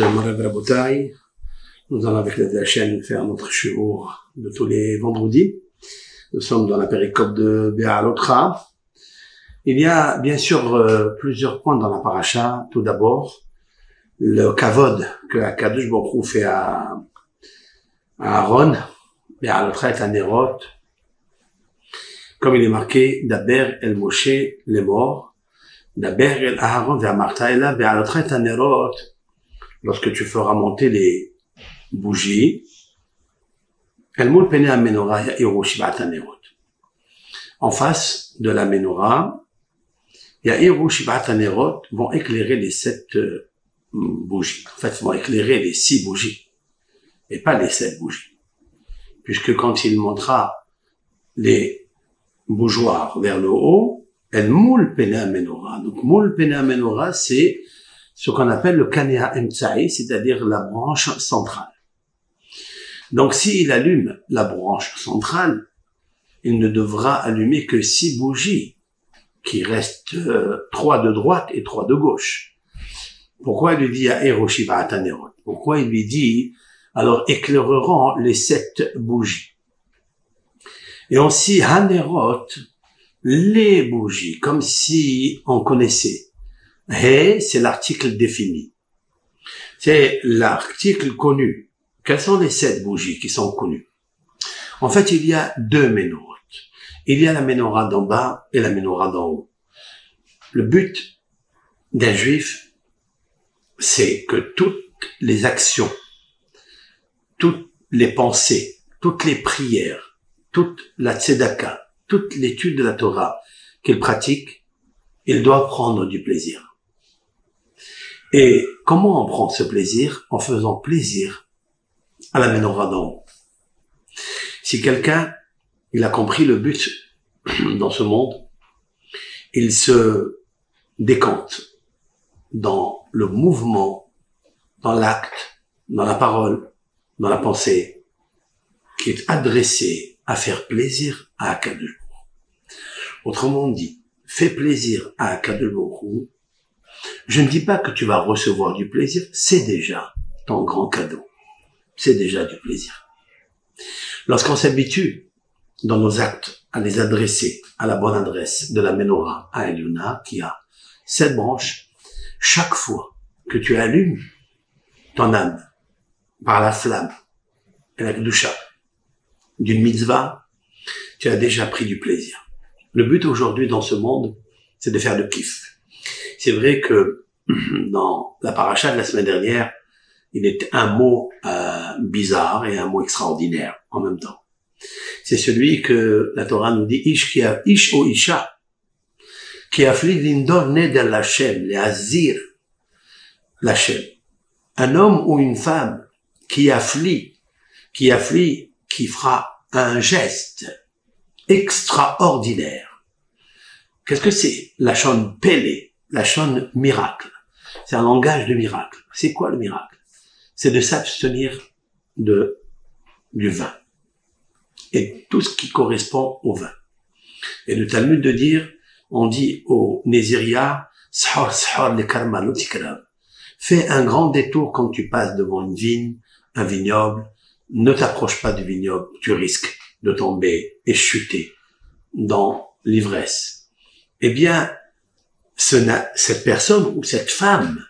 Morav Rabotai. Nous allons avec la chaîne faire notre shiur de tous les vendredis. Nous sommes dans la péricope de Be'alotra. Il y a bien sûr plusieurs points dans la paracha. Tout d'abord, le kavod que Akadosh Baruch Hu fait à Aaron. Be'alotra est un érot. Comme il est marqué, Daber el Moshe les morts. Daber el Aaron ve'amarta ela be'alotra est un érot. Lorsque tu feras monter les bougies, en face de la menorah, Ya'iru Shivat Hanerot vont éclairer les 7 bougies. En fait, ils vont éclairer les 6 bougies, et pas les 7 bougies. Puisque quand il montrera les bougeoirs vers le haut, El Moul Pena Menorah. Donc, Moul Pena Menorah, c'est ce qu'on appelle le Kanea Emtsai, c'est-à-dire la branche centrale. Donc, s'il allume la branche centrale, il ne devra allumer que 6 bougies, qui restent 3 de droite et 3 de gauche. Pourquoi il lui dit à Hiroshima Tanerot? Pourquoi il lui dit, alors éclaireront les 7 bougies. Et aussi, Hanerot, les bougies, comme si on connaissait. He, c'est l'article défini. C'est l'article connu. Quelles sont les 7 bougies qui sont connues? En fait, il y a 2 menorot. Il y a la menorah d'en bas et la menorah d'en haut. Le but d'un juif, c'est que toutes les actions, toutes les pensées, toutes les prières, toute la tzedaka, toute l'étude de la Torah qu'il pratique, il doit prendre du plaisir. Et comment on prend ce plaisir? En faisant plaisir à la menorah d'en haut. Si quelqu'un, il a compris le but dans ce monde, il se décante dans le mouvement, dans l'acte, dans la parole, dans la pensée, qui est adressé à faire plaisir à Akadosh Baruch Hu. Autrement dit, fais plaisir à Akadosh Baruch Hu. Je ne dis pas que tu vas recevoir du plaisir, c'est déjà ton grand cadeau. C'est déjà du plaisir. Lorsqu'on s'habitue dans nos actes à les adresser à la bonne adresse de la menorah à Eliona, qui a 7 branches, chaque fois que tu allumes ton âme par la flamme et la kedusha d'une mitzvah, tu as déjà pris du plaisir. Le but aujourd'hui dans ce monde, c'est de faire le kiff. C'est vrai que dans la paracha de la semaine dernière, il était un mot bizarre et un mot extraordinaire en même temps. C'est celui que la Torah nous dit Ish o Isha qui afflit l'indor neder l'Hashem, le Azir l'Hashem. Un homme ou une femme qui fera un geste extraordinaire. Qu'est-ce que c'est? La shon Pélé, la shon miracle. C'est un langage de miracle. C'est quoi le miracle? C'est de s'abstenir du vin. Et tout ce qui correspond au vin. Et le Talmud de dire, on dit au Néziria, Shor le karma lotikrav. Fais un grand détour quand tu passes devant une vigne, un vignoble. Ne t'approche pas du vignoble, tu risques de tomber et chuter dans l'ivresse. Eh bien, cette personne ou cette femme,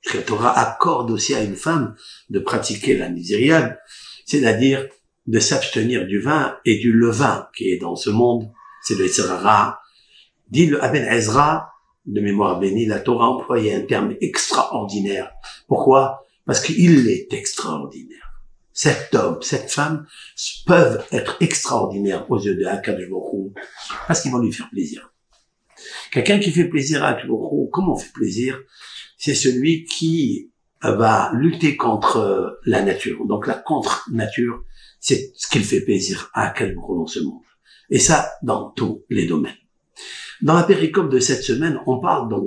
que la Torah accorde aussi à une femme de pratiquer la niziriade, c'est-à-dire de s'abstenir du vin et du levain qui est dans ce monde, c'est le Yetzer Hara. Dit le Aben Ezra, de mémoire bénie, la Torah a employé un terme extraordinaire. Pourquoi? Parce qu'il est extraordinaire. Cet homme, cette femme peuvent être extraordinaires aux yeux de Akadosh Baruch Hu parce qu'ils vont lui faire plaisir. Quelqu'un qui fait plaisir à Akadosh Baruch Hu, comment on fait plaisir? C'est celui qui va lutter contre la nature. Donc la contre-nature, c'est ce qui fait plaisir à Akadosh Baruch Hu dans ce monde. Et ça, dans tous les domaines. Dans la péricope de cette semaine, on parle donc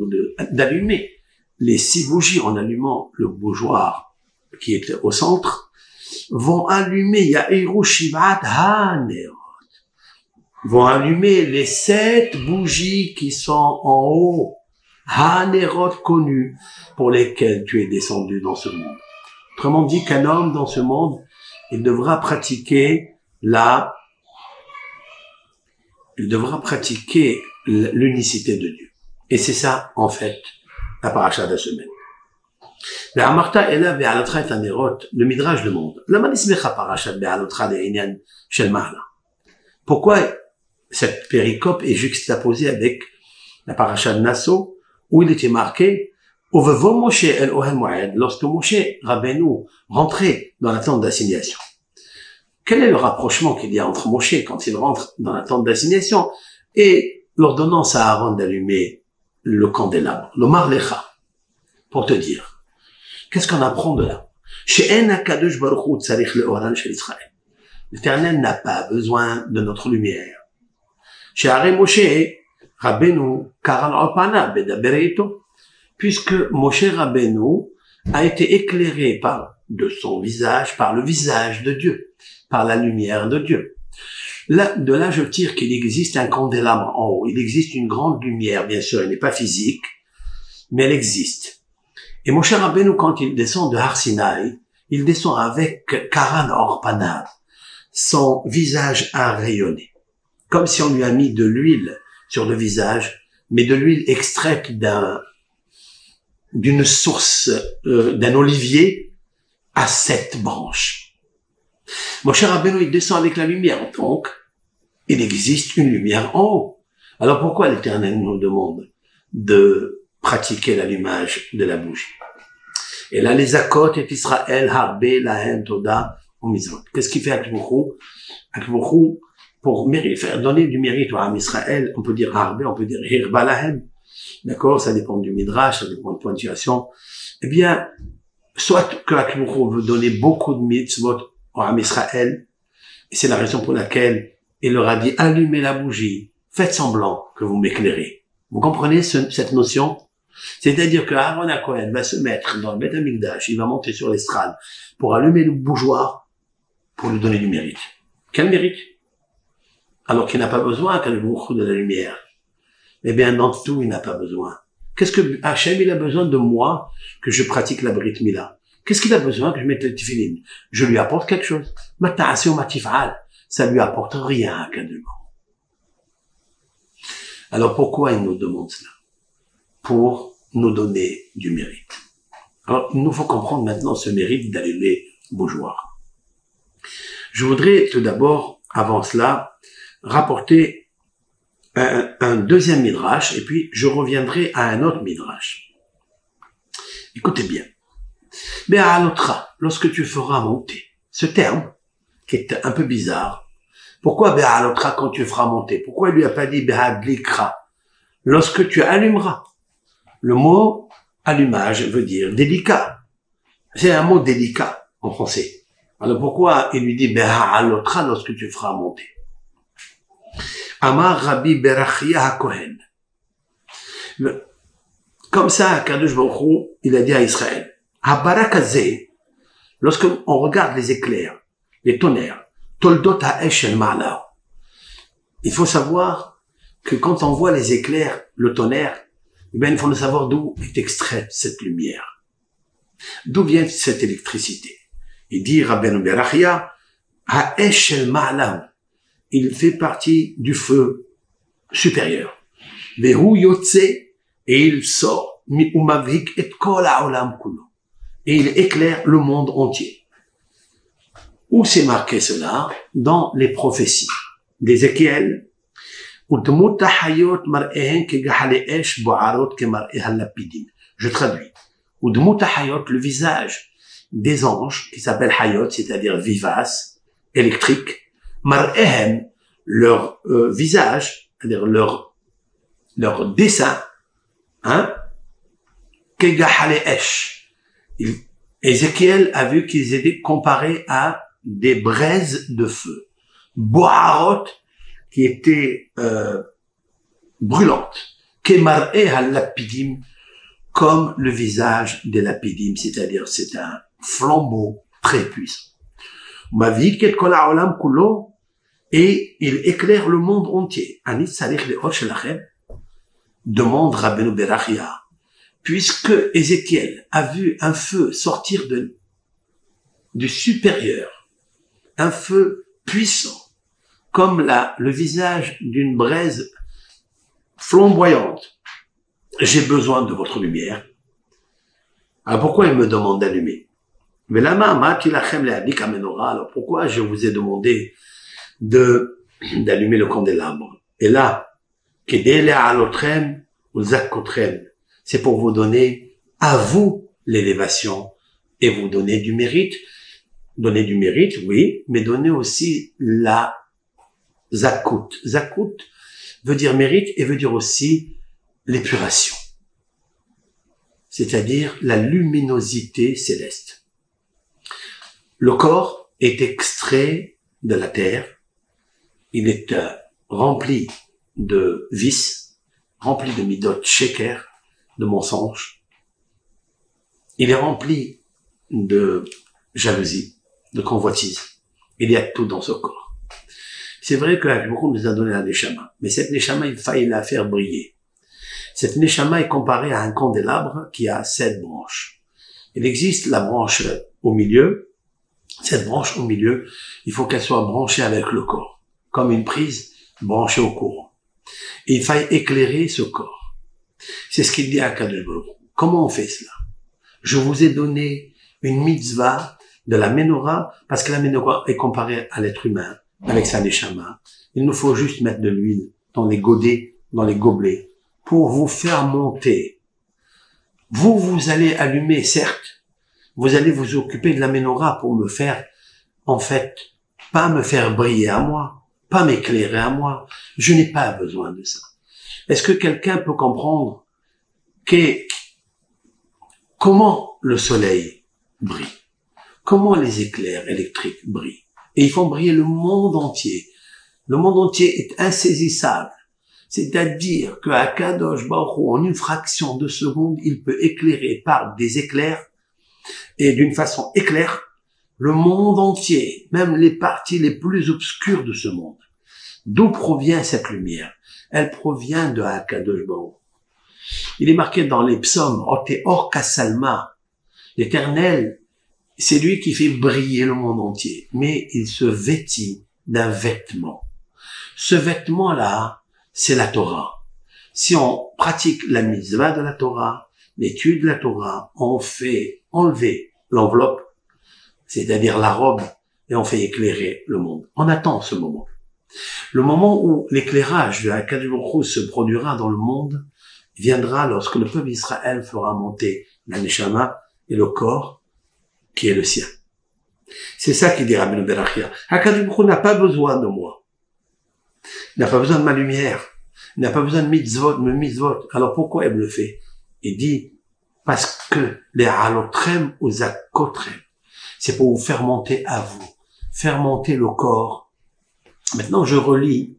d'allumer les 6 bougies en allumant le bougeoir qui est au centre, vont allumer Ya'iru Shivat Hanerot, vont allumer les 7 bougies qui sont en haut Hanerot connus pour lesquels tu es descendu dans ce monde. Autrement dit qu'un homme dans ce monde, il devra pratiquer l'unicité de Dieu. Et c'est ça, en fait, la paracha de la semaine. Le Midrash demande, pourquoi cette péricope est juxtaposée avec la paracha de Nassau, où il était marqué, lorsque Moshe Rabbeinu rentrait dans la tente d'assignation. Quel est le rapprochement qu'il y a entre Moshe quand il rentre dans la tente d'assignation et l'ordonnance à Aaron d'allumer le candélabre, le marlecha, pour te dire, qu'est-ce qu'on apprend de là? L'Éternel n'a pas besoin de notre lumière. Puisque Moshe Rabbeinu a été éclairé par le visage de Dieu, par la lumière de Dieu. De là, je tire qu'il existe un candélabre en haut. Il existe une grande lumière, bien sûr, elle n'est pas physique, mais elle existe. Et Moshe Rabbeinu, quand il descend de Har Sinaï, il descend avec Karan Orpanav, son visage a rayonné. Comme si on lui a mis de l'huile sur le visage, mais de l'huile extraite d'une source, d'un olivier à 7 branches. Moshe Rabbeinu, il descend avec la lumière, donc il existe une lumière en haut. Alors pourquoi l'Éternel nous demande de pratiquer l'allumage de la bougie? Et là, les Akot et Israël, Harbe, Lahem, Toda, Omizot. Qu'est-ce qu'il fait avec Akbouchou? Pour faire donner du mérite à Israël, on peut dire Harbe, on peut dire Hirba Lahem. D'accord? Ça dépend du Midrash, ça dépend de ponctuation. Eh bien, soit que Akbouchou veut donner beaucoup de mitzvot à Israël, et c'est la raison pour laquelle il leur a dit, allumez la bougie, faites semblant que vous m'éclairez. Vous comprenez cette notion? C'est-à-dire que Aaron HaKohen va se mettre dans le Beth Amikdash, il va monter sur l'estrade pour allumer le bougeoir, pour lui donner du mérite. Quel mérite? Alors qu'il n'a pas besoin de la lumière. Eh bien, dans tout, il n'a pas besoin. Qu'est-ce que Hachem, il a besoin de moi, que je pratique la Brit Mila? Qu'est-ce qu'il a besoin que je mette le tefillin? Je lui apporte quelque chose. Ma ta'asio ma tif'al. Ça lui apporte rien à Kadoum. Alors pourquoi il nous demande cela? Pour nous donner du mérite. Alors, il nous faut comprendre maintenant ce mérite d'allumer bougeoir. Je voudrais tout d'abord, avant cela, rapporter un deuxième midrash, et puis je reviendrai à un autre midrash. Écoutez bien. Be'alotra, lorsque tu feras monter, ce terme, qui est un peu bizarre, pourquoi Be'alotra quand tu feras monter? Pourquoi il lui a pas dit Be'adlikra? Lorsque tu allumeras. Le mot allumage veut dire délicat. C'est un mot délicat en français. Alors pourquoi il lui dit Be'alotra lorsque tu feras monter? Amar Rabbi Berachia HaKohen. Comme ça, Kadosh Baruch Hu, il a dit à Israël, Habarakazé, lorsque on regarde les éclairs, les tonnerres, Toldot ha'esh el ma'ala. Il faut savoir que quand on voit les éclairs, le tonnerre, eh bien, il faut le savoir d'où est extraite cette lumière. D'où vient cette électricité? Il dit, Rabbeinu Berachia, ha'esh el ma'ala. Il fait partie du feu supérieur. Vehu yotze, et il sort, mi umavik et kol ha'olam kulo. Et il éclaire le monde entier. Où c'est marqué cela? Dans les prophéties d'Ézéchiel. Je traduis. Le visage des anges, qui s'appelle hayot, c'est-à-dire vivace, électrique, mar'ehem, leur visage, c'est-à-dire leur dessin, hein, kegahale esh. Ézéchiel a vu qu'ils étaient comparés à des braises de feu. Boharot, qui étaient brûlantes. Kemar'e halapidim, comme le visage des lapidim, c'est-à-dire c'est un flambeau très puissant. Mavik et kol ha'olam kulo, et il éclaire le monde entier. Anit salich le'or shelachem. demande Rabbeinu Berachia, puisque Ézéchiel a vu un feu sortir du supérieur, un feu puissant, comme le visage d'une braise flamboyante. J'ai besoin de votre lumière. Alors pourquoi il me demande d'allumer? Alors pourquoi je vous ai demandé d'allumer le candélabre? Et là, c'est pour vous donner à vous l'élévation et vous donner du mérite. Donner du mérite, oui, mais donner aussi la zakut. Zakut veut dire mérite et veut dire aussi l'épuration. C'est-à-dire la luminosité céleste. Le corps est extrait de la terre. Il est rempli de vices, rempli de midot sheker, de mensonges. Il est rempli de jalousie, de convoitise. Il y a tout dans ce corps. C'est vrai que Hakadosh Baruch Hu nous a donné la neshama, mais cette neshama, il faille la faire briller. Cette neshama est comparée à un candélabre qui a 7 branches. Il existe la branche au milieu. Cette branche au milieu, il faut qu'elle soit branchée avec le corps, comme une prise branchée au courant. Et il faille éclairer ce corps. C'est ce qu'il dit à Hakadosh Baruch Hu. Comment on fait cela? Je vous ai donné une mitzvah de la menorah, parce que la menorah est comparée à l'être humain, avec sa neshama. Il nous faut juste mettre de l'huile dans les godets, dans les gobelets, pour vous faire monter. Vous allez allumer, certes. Vous allez vous occuper de la menorah pour me faire, en fait, pas me faire briller à moi, pas m'éclairer à moi. Je n'ai pas besoin de ça. Est-ce que quelqu'un peut comprendre comment le soleil brille? Comment les éclairs électriques brillent? Et ils font briller le monde entier. Le monde entier est insaisissable. C'est-à-dire que Hakadosh Baruch Hu, en une fraction de seconde, il peut éclairer par des éclairs, et d'une façon éclair, le monde entier, même les parties les plus obscures de ce monde. D'où provient cette lumière? Elle provient de Hakadosh Baruch Hu. Il est marqué dans les psaumes, Or Kassalma, l'Éternel, c'est lui qui fait briller le monde entier, mais il se vêtit d'un vêtement. Ce vêtement-là, c'est la Torah. Si on pratique la mitzvah de la Torah, l'étude de la Torah, on fait enlever l'enveloppe, c'est-à-dire la robe, et on fait éclairer le monde. On attend ce moment. Le moment où l'éclairage de Hakadosh Baruch Hu se produira dans le monde viendra lorsque le peuple d'Israël fera monter la neshama et le corps qui est le sien. C'est ça qu'il dit Rabbeinu Berachia. Hakadosh Baruch Hu n'a pas besoin de moi. Il n'a pas besoin de ma lumière. Il n'a pas besoin de mitzvot. Alors pourquoi il me le fait? Il dit, parce que les halotrem ou zakotrem, c'est pour vous faire monter à vous, faire monter le corps. Maintenant, je relis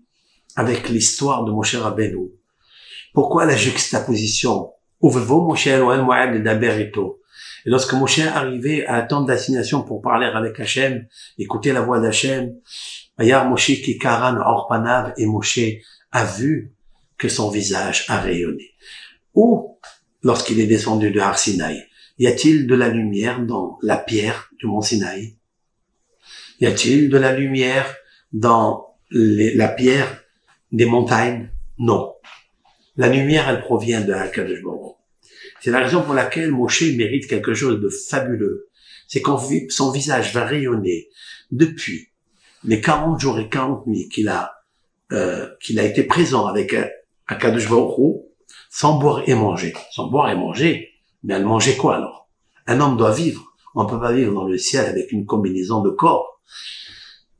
avec l'histoire de Moshe Rabbeinu. Pourquoi la juxtaposition? Uvevo Moshe Elohel Moed Ledaber Ito. Et lorsque Moshe est arrivé à la tente d'assignation pour parler avec Hachem, écouter la voix d'Hachem, Ayar Moshe ki karan orpanav, et Moshe a vu que son visage a rayonné. Ou, lorsqu'il est descendu de Har Sinaï, y a-t-il de la lumière dans la pierre du mont Sinaï? Y a-t-il de la lumière dans la pierre des montagnes? Non. La lumière, elle provient de Hakadosh Baruch Hu. C'est la raison pour laquelle Moshe mérite quelque chose de fabuleux. C'est quand son visage va rayonner depuis les 40 jours et 40 nuits qu'il a été présent avec Hakadosh Baruch Hu, sans boire et manger. Sans boire et manger. Mais elle mangeait quoi alors? Un homme doit vivre. On ne peut pas vivre dans le ciel avec une combinaison de corps.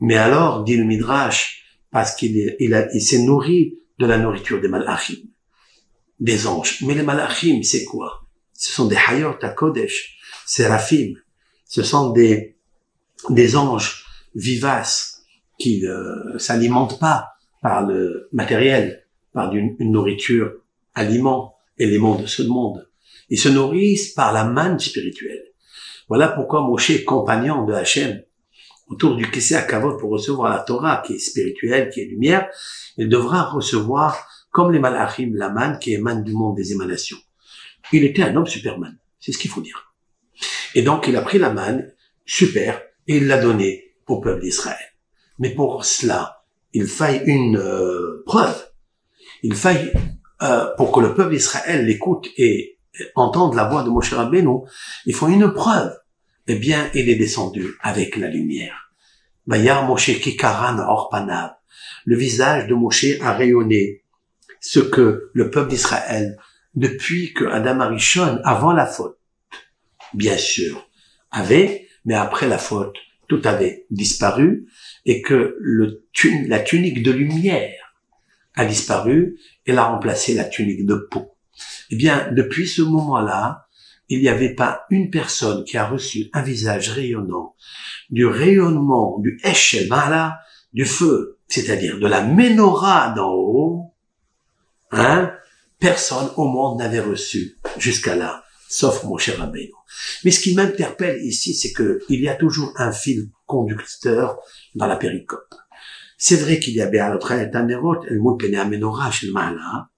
Mais alors, dit le Midrash, parce qu'il s'est nourri de la nourriture des malachim, des anges. Mais les malachim, c'est quoi? Ce sont des hayot hakodesh, séraphim. Ce sont des anges vivaces qui ne s'alimentent pas par le matériel, par une nourriture, aliment, élément de ce monde. Ils se nourrissent par la manne spirituelle. Voilà pourquoi Moshe est compagnon de Hachem autour du Kisei HaKavod pour recevoir la Torah qui est spirituelle, qui est lumière. Il devra recevoir comme les malachim, la manne qui émane du monde des émanations. Il était un homme Superman, c'est ce qu'il faut dire. Et donc il a pris la manne, super, et il l'a donnée au peuple d'Israël. Mais pour cela, il faille une preuve. Il faille, pour que le peuple d'Israël l'écoute et entende la voix de Moshe Rabbeinu, il faut une preuve. Eh bien, il est descendu avec la lumière. Vayar Moshe Kikaran Orpanav. Le visage de Moshe a rayonné ce que le peuple d'Israël, depuis que Adam Arishon, avant la faute, bien sûr, avait, mais après la faute, tout avait disparu, et que la tunique de lumière a disparu, et l'a remplacé la tunique de peau. Eh bien, depuis ce moment-là, il n'y avait pas une personne qui a reçu un visage rayonnant, du rayonnement du Eshel Mala, du feu, c'est-à-dire de la menorah d'en haut, personne au monde n'avait reçu jusqu'à là, sauf Moshe Rabbeinu. Mais ce qui m'interpelle ici, c'est que il y a toujours un fil conducteur dans la péricope. C'est vrai qu'il y a Be'alotra et Tanerot, el Moukene Amenorah chez le Mala,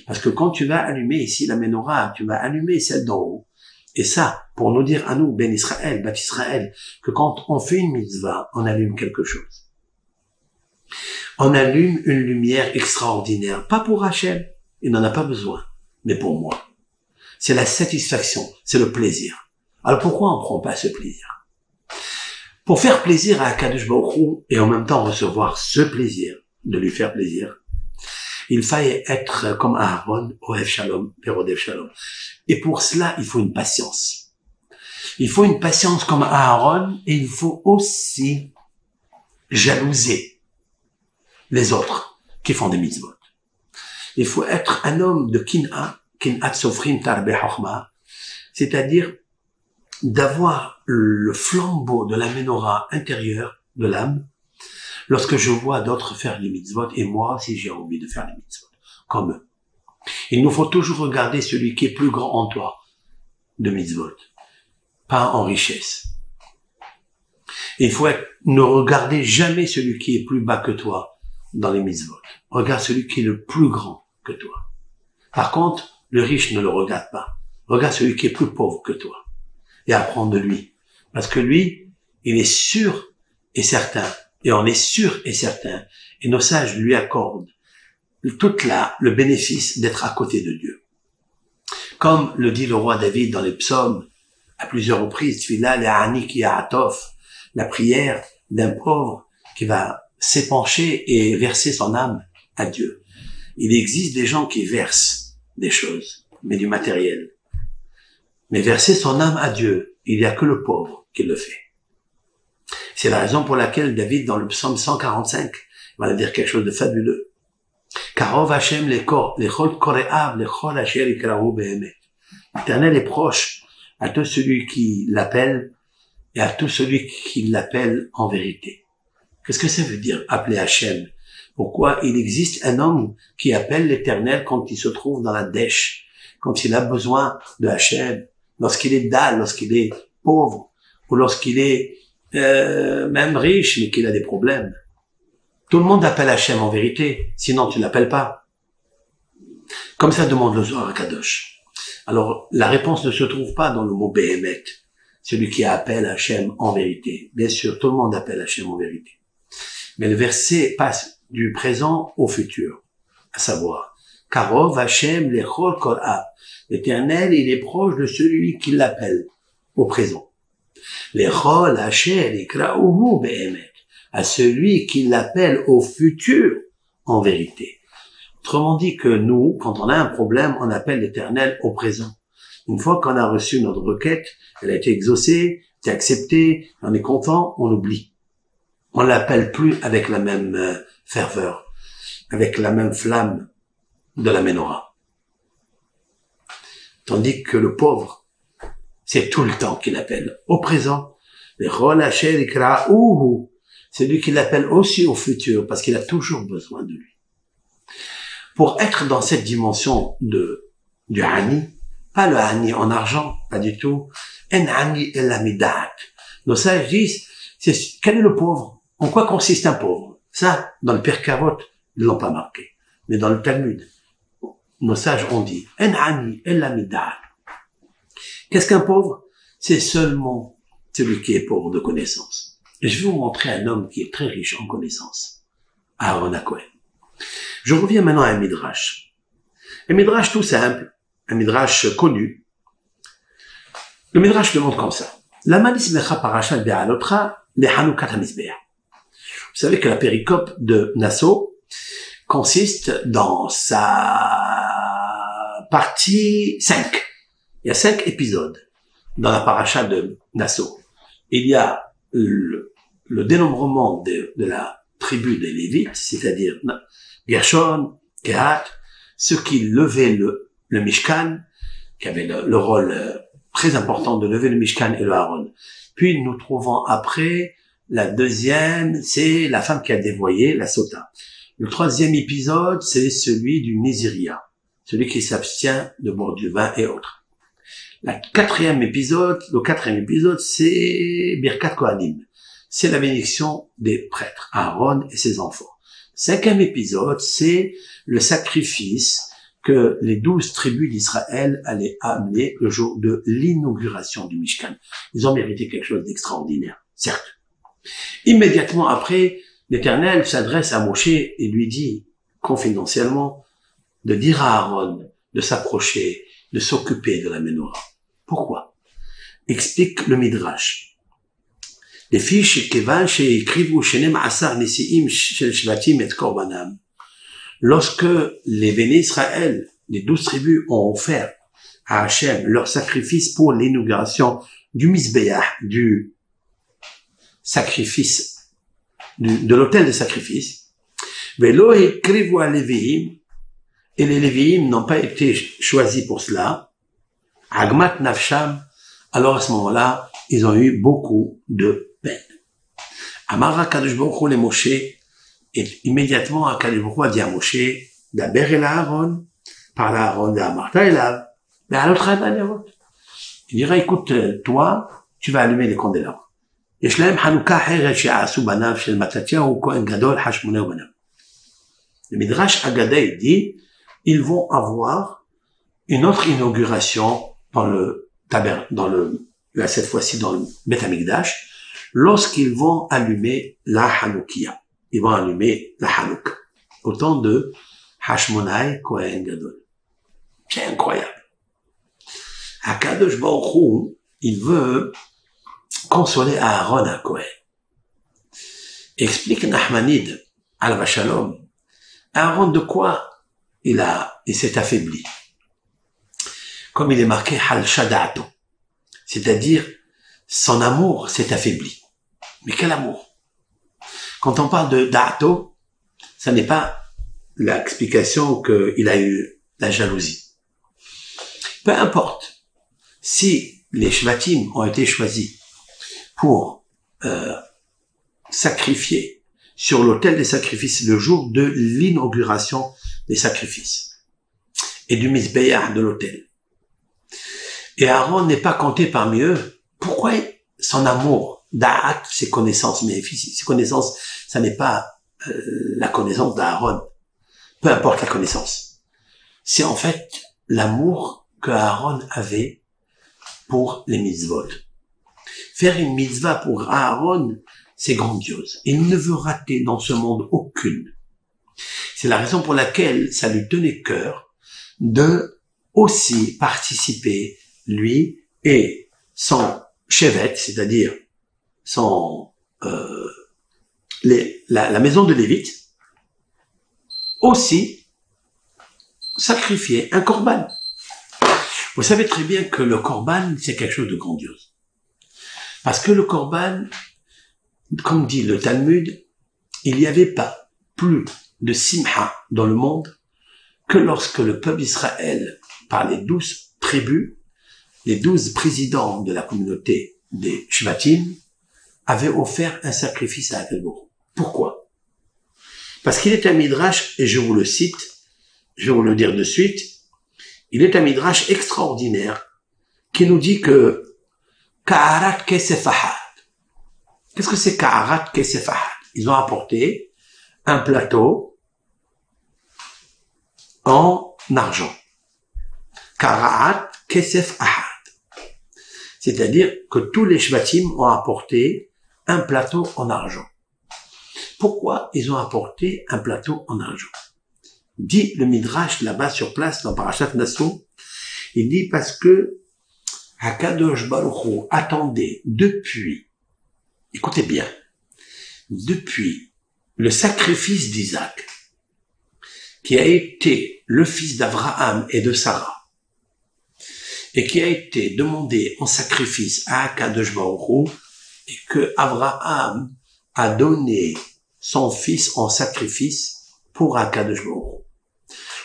parce que quand tu vas allumer ici la menorah, tu vas allumer celle d'en haut. Et ça, pour nous dire à nous, Ben Israël, Bat Israël, que quand on fait une mitzvah, on allume quelque chose. On allume une lumière extraordinaire, pas pour Hachem, il n'en a pas besoin, mais pour moi. C'est la satisfaction, c'est le plaisir. Alors pourquoi on ne prend pas ce plaisir? Pour faire plaisir à Akadosh Baruch Hu et en même temps recevoir ce plaisir, de lui faire plaisir, il fallait être comme Aaron, Ohev Shalom, Perodev Shalom. Et pour cela, il faut une patience. Il faut une patience comme Aaron et il faut aussi jalouser les autres qui font des mitzvot. Il faut être un homme de kin'at sofrim tarbe chokhma, c'est-à-dire d'avoir le flambeau de la menorah intérieure de l'âme lorsque je vois d'autres faire les mitzvot et moi aussi j'ai envie de faire les mitzvot comme eux. Il nous faut toujours regarder celui qui est plus grand en toi de mitzvot, pas en richesse. Il faut ne regarder jamais celui qui est plus bas que toi dans les mitzvot. Regarde celui qui est le plus grand que toi. Par contre, le riche ne le regarde pas. Regarde celui qui est plus pauvre que toi et apprends de lui. Parce que lui, il est sûr et certain, et on est sûr et certain, et nos sages lui accordent le bénéfice d'être à côté de Dieu. Comme le dit le roi David dans les psaumes, à plusieurs reprises, Tfila le'ani ki ya'atof, la prière d'un pauvre qui va s'épancher et verser son âme à Dieu. Il existe des gens qui versent des choses, mais du matériel. Mais verser son âme à Dieu, il n'y a que le pauvre qui le fait. C'est la raison pour laquelle David, dans le psaume 145, va dire quelque chose de fabuleux. Karov Hashem lechol kore'av lechol asher yikrahu be'emet. L'Éternel est proche à tout celui qui l'appelle et à tout celui qui l'appelle en vérité. Qu'est-ce que ça veut dire, appeler Hashem? Pourquoi il existe un homme qui appelle l'Éternel quand il se trouve dans la dèche, quand il a besoin de Hashem, lorsqu'il est dalle, lorsqu'il est pauvre, ou lorsqu'il est même riche, mais qu'il a des problèmes. Tout le monde appelle Hashem en vérité, sinon tu l'appelles pas. Comme ça demande le Zohar Kadosh. Alors, la réponse ne se trouve pas dans le mot Behemet, celui qui appelle Hashem en vérité. Bien sûr, tout le monde appelle Hashem en vérité. Mais le verset passe du présent au futur, à savoir, Karov Hashem lechol korav. L'Éternel, il est proche de celui qui l'appelle au présent. Lechol Hashem yikrahu be'emet. À celui qui l'appelle au futur en vérité. Autrement dit que nous, quand on a un problème, on appelle l'Éternel au présent. Une fois qu'on a reçu notre requête, elle a été exaucée, été acceptée, on est content, on oublie. On l'appelle plus avec la même ferveur, avec la même flamme de la menorah. Tandis que le pauvre, c'est tout le temps qu'il appelle au présent. C'est lui qui l'appelle aussi au futur, parce qu'il a toujours besoin de lui. Pour être dans cette dimension du Hani, pas le Hani en argent, pas du tout, en Hani el Amidat. Nos sages disent, quel est le pauvre? En quoi consiste un pauvre? Ça, dans le Pirkei Avot, ils l'ont pas marqué. Mais dans le Talmud, nos sages ont dit, En ani ella mid'al. Qu'est-ce qu'un pauvre? C'est seulement celui qui est pauvre de connaissances. Et je vais vous montrer un homme qui est très riche en connaissances. Aaron HaKohen. Je reviens maintenant à un midrash. Un midrash tout simple, un midrash connu. Le midrash demande comme ça. Lama nismecha parashat be'alotra le Hanukat HaMizbeach. Vous savez que la péricope de Nassau consiste dans sa partie 5. Il y a 5 épisodes dans la paracha de Nassau. Il y a le dénombrement de la tribu des Lévites, c'est-à-dire Gershon, Kehat, ceux qui levaient le Mishkan, qui avaient le rôle très important de lever le Mishkan et le Aaron. Puis nous trouvons après, la deuxième, c'est la femme qui a dévoyé la sota. Le troisième épisode, c'est celui du Néziria, celui qui s'abstient de boire du vin et autres. Le quatrième épisode, c'est Birkat Kohanim. C'est la bénédiction des prêtres, Aaron et ses enfants. Cinquième épisode, c'est le sacrifice que les 12 tribus d'Israël allaient amener le jour de l'inauguration du Mishkan. Ils ont mérité quelque chose d'extraordinaire, certes. Immédiatement après, l'Éternel s'adresse à Moshe et lui dit, confidentiellement, de dire à Aaron de s'approcher, de s'occuper de la Ménorah. Pourquoi? Explique le Midrash. Les fiches kevan sheikrivu shenem asar nesiim shel shvatim et korbanam. Lorsque les bénis Israël, les 12 tribus, ont offert à Hachem leur sacrifice pour l'inauguration du Mizbeach, du sacrifice, de l'autel de sacrifice, velo ikrivu aleviim, et les Lévi'im n'ont pas été choisis pour cela, agmat nafsham, alors à ce moment-là, ils ont eu beaucoup de peine. Amara Kadosh Baruch Hu le Moshe, et immédiatement Kadosh Baruch Hu a dit à Moshe, Daber el Aaron, parle à Aaron, Amarta elav, mais à l'autre il dira, écoute, toi, tu vas allumer les candélabres. יש להם חנוכה אחרת שעשו בניו של מתתיהו כהן גדול חשמונאי ובניו. Le Midrash Agada dit, ils vont avoir une autre inauguration cette fois-ci dans le Beth Amikdash, lorsqu'ils vont allumer la Hanoukia. Ils vont allumer la Hanouk. Au temps de Hashmonai Kohen Gadol. C'est incroyable. Akadosh Baruch Hu, il veut consoler Aaron HaKohen. Explique Nachmanide, Alav Shalom. Aaron, de quoi il s'est affaibli? Comme il est marqué Hal Shada'ato, c'est-à-dire son amour s'est affaibli. Mais quel amour? Quand on parle de Da'ato, ça n'est pas l'explication qu'il a eu la jalousie. Peu importe, si les Shvatim ont été choisis pour sacrifier sur l'autel des sacrifices le jour de l'inauguration des sacrifices et du Mizbeach de l'autel, et Aaron n'est pas compté parmi eux, pourquoi son amour, Da'at, ses connaissances, mais ses connaissances, ça n'est pas la connaissance d'Aaron, peu importe la connaissance, c'est en fait l'amour que Aaron avait pour les mitzvot. Faire une mitzvah pour Aaron, c'est grandiose. Il ne veut rater dans ce monde aucune. C'est la raison pour laquelle ça lui tenait cœur de aussi participer, lui et son chevet, c'est-à-dire la maison de Lévite, aussi sacrifier un korban. Vous savez très bien que le korban, c'est quelque chose de grandiose. Parce que le korban, comme dit le Talmud, il n'y avait pas plus de simha dans le monde que lorsque le peuple d'Israël, par les 12 tribus, les 12 présidents de la communauté des Shvatim, avaient offert un sacrifice à Akadosh. Pourquoi? Parce qu'il est un midrash, et je vous le cite, je vais vous le dire de suite, il est un midrash extraordinaire qui nous dit que Ka'arat Kesefahad. Qu'est-ce que c'est Ka'arat Kesefahad? Ils ont apporté un plateau en argent. Kara'at kesef ahad. C'est-à-dire que tous les shvatim ont apporté un plateau en argent. Pourquoi ils ont apporté un plateau en argent? Dit le Midrash là-bas sur place dans Parashat Naso, il dit parce que Hakadosh Baruch Hu attendait depuis, écoutez bien, depuis le sacrifice d'Isaac, qui a été le fils d'Abraham et de Sarah, et qui a été demandé en sacrifice à Hakadosh Baruch Hu, et que Abraham a donné son fils en sacrifice pour Hakadosh Baruch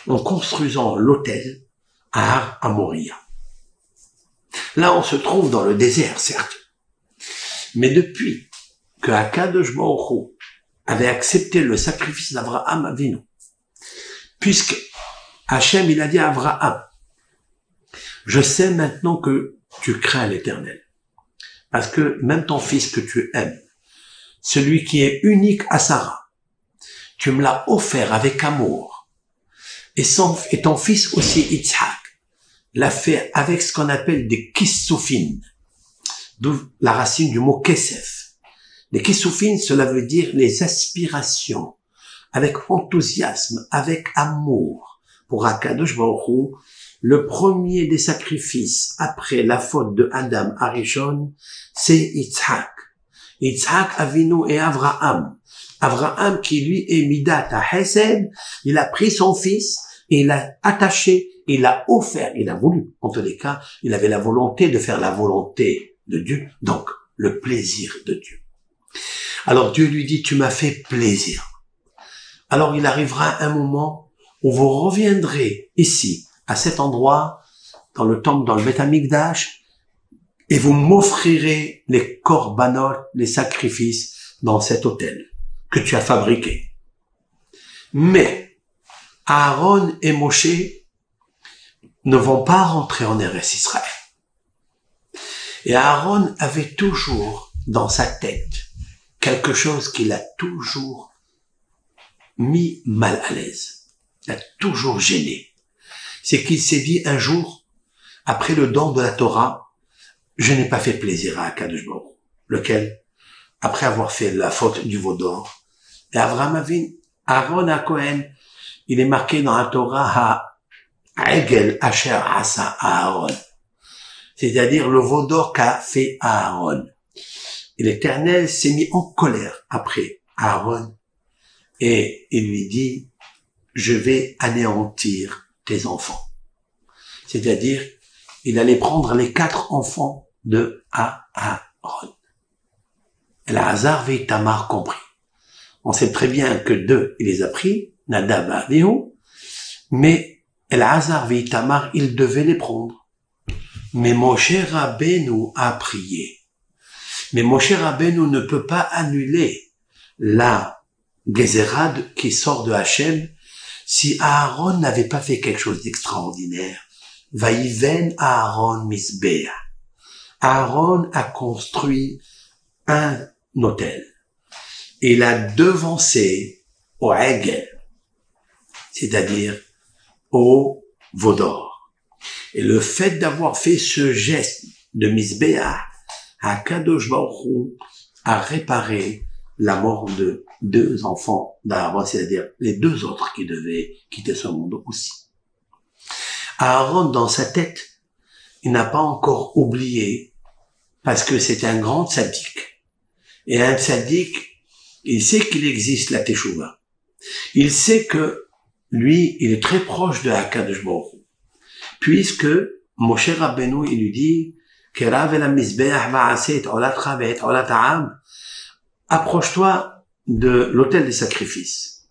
Hu, en construisant l'autel à Har Moria. Là, on se trouve dans le désert, certes, mais depuis que Hakadosh Baruch Hu avait accepté le sacrifice d'Abraham Avinu, puisque Hachem, il a dit à Abraham, je sais maintenant que tu crains l'Éternel, parce que même ton fils que tu aimes, celui qui est unique à Sarah, tu me l'as offert avec amour, et ton fils aussi Yitzhak l'a fait avec ce qu'on appelle des kissoufines, d'où la racine du mot kesef. Les kissoufines, cela veut dire les aspirations, avec enthousiasme, avec amour. Pour Hakadosh Baruch Hu, le premier des sacrifices après la faute de Adam Arishon, c'est Yitzhak. Yitzhak Avinu et Avraham. Avraham qui lui est Midat HaHesed, il a pris son fils, et il l'a attaché, il l'a offert, il a voulu. En tous les cas, il avait la volonté de faire la volonté de Dieu, donc le plaisir de Dieu. Alors Dieu lui dit, tu m'as fait plaisir. Alors il arrivera un moment où vous reviendrez ici, à cet endroit, dans le temple, dans le Beth Amikdash, et vous m'offrirez les korbanot, les sacrifices dans cet autel que tu as fabriqué. Mais Aaron et Moshe ne vont pas rentrer en Eretz Israël. Et Aaron avait toujours dans sa tête quelque chose qui l'a toujours mis mal à l'aise, l'a toujours gêné. C'est qu'il s'est dit un jour, après le don de la Torah, je n'ai pas fait plaisir à Hakadosh Baruch Hu, lequel, après avoir fait la faute du veau d'or, et Avraham Avinu, Aaron à Cohen, il est marqué dans la Torah Ha'egel Asher Asa Aaron, c'est-à-dire le veau d'or qu'a fait Aaron. Et l'Éternel s'est mis en colère après Aaron et il lui dit, je vais anéantir tes enfants. C'est-à-dire, il allait prendre les 4 enfants de Aaron. Elazar et Tamar compris. On sait très bien que 2, il les a pris, Nadab et Abihu, mais Elazar et Tamar, il devait les prendre. Mais Moshe Rabbeinu a prié. Mais Moshe Rabbeinu ne peut pas annuler la Gezerad qui sort de Hachem si Aaron n'avait pas fait quelque chose d'extraordinaire. Vaïven Aaron Misbéa. Aaron a construit un autel. Et il a devancé au Hegel, c'est-à-dire au veau d'or. Et le fait d'avoir fait ce geste de Misbéa, Hakadosh Baruch Hu a réparé la mort de 2 enfants d'Aaron, c'est-à-dire les 2 autres qui devaient quitter ce monde aussi. Aaron, dans sa tête, il n'a pas encore oublié, parce que c'est un grand tzaddik. Et un tzaddik, il sait qu'il existe la Teshuvah. Il sait que lui, il est très proche de Hakadosh Baruch Hu. Puisque Moshe Rabbeinu, il lui dit, approche-toi de l'autel des sacrifices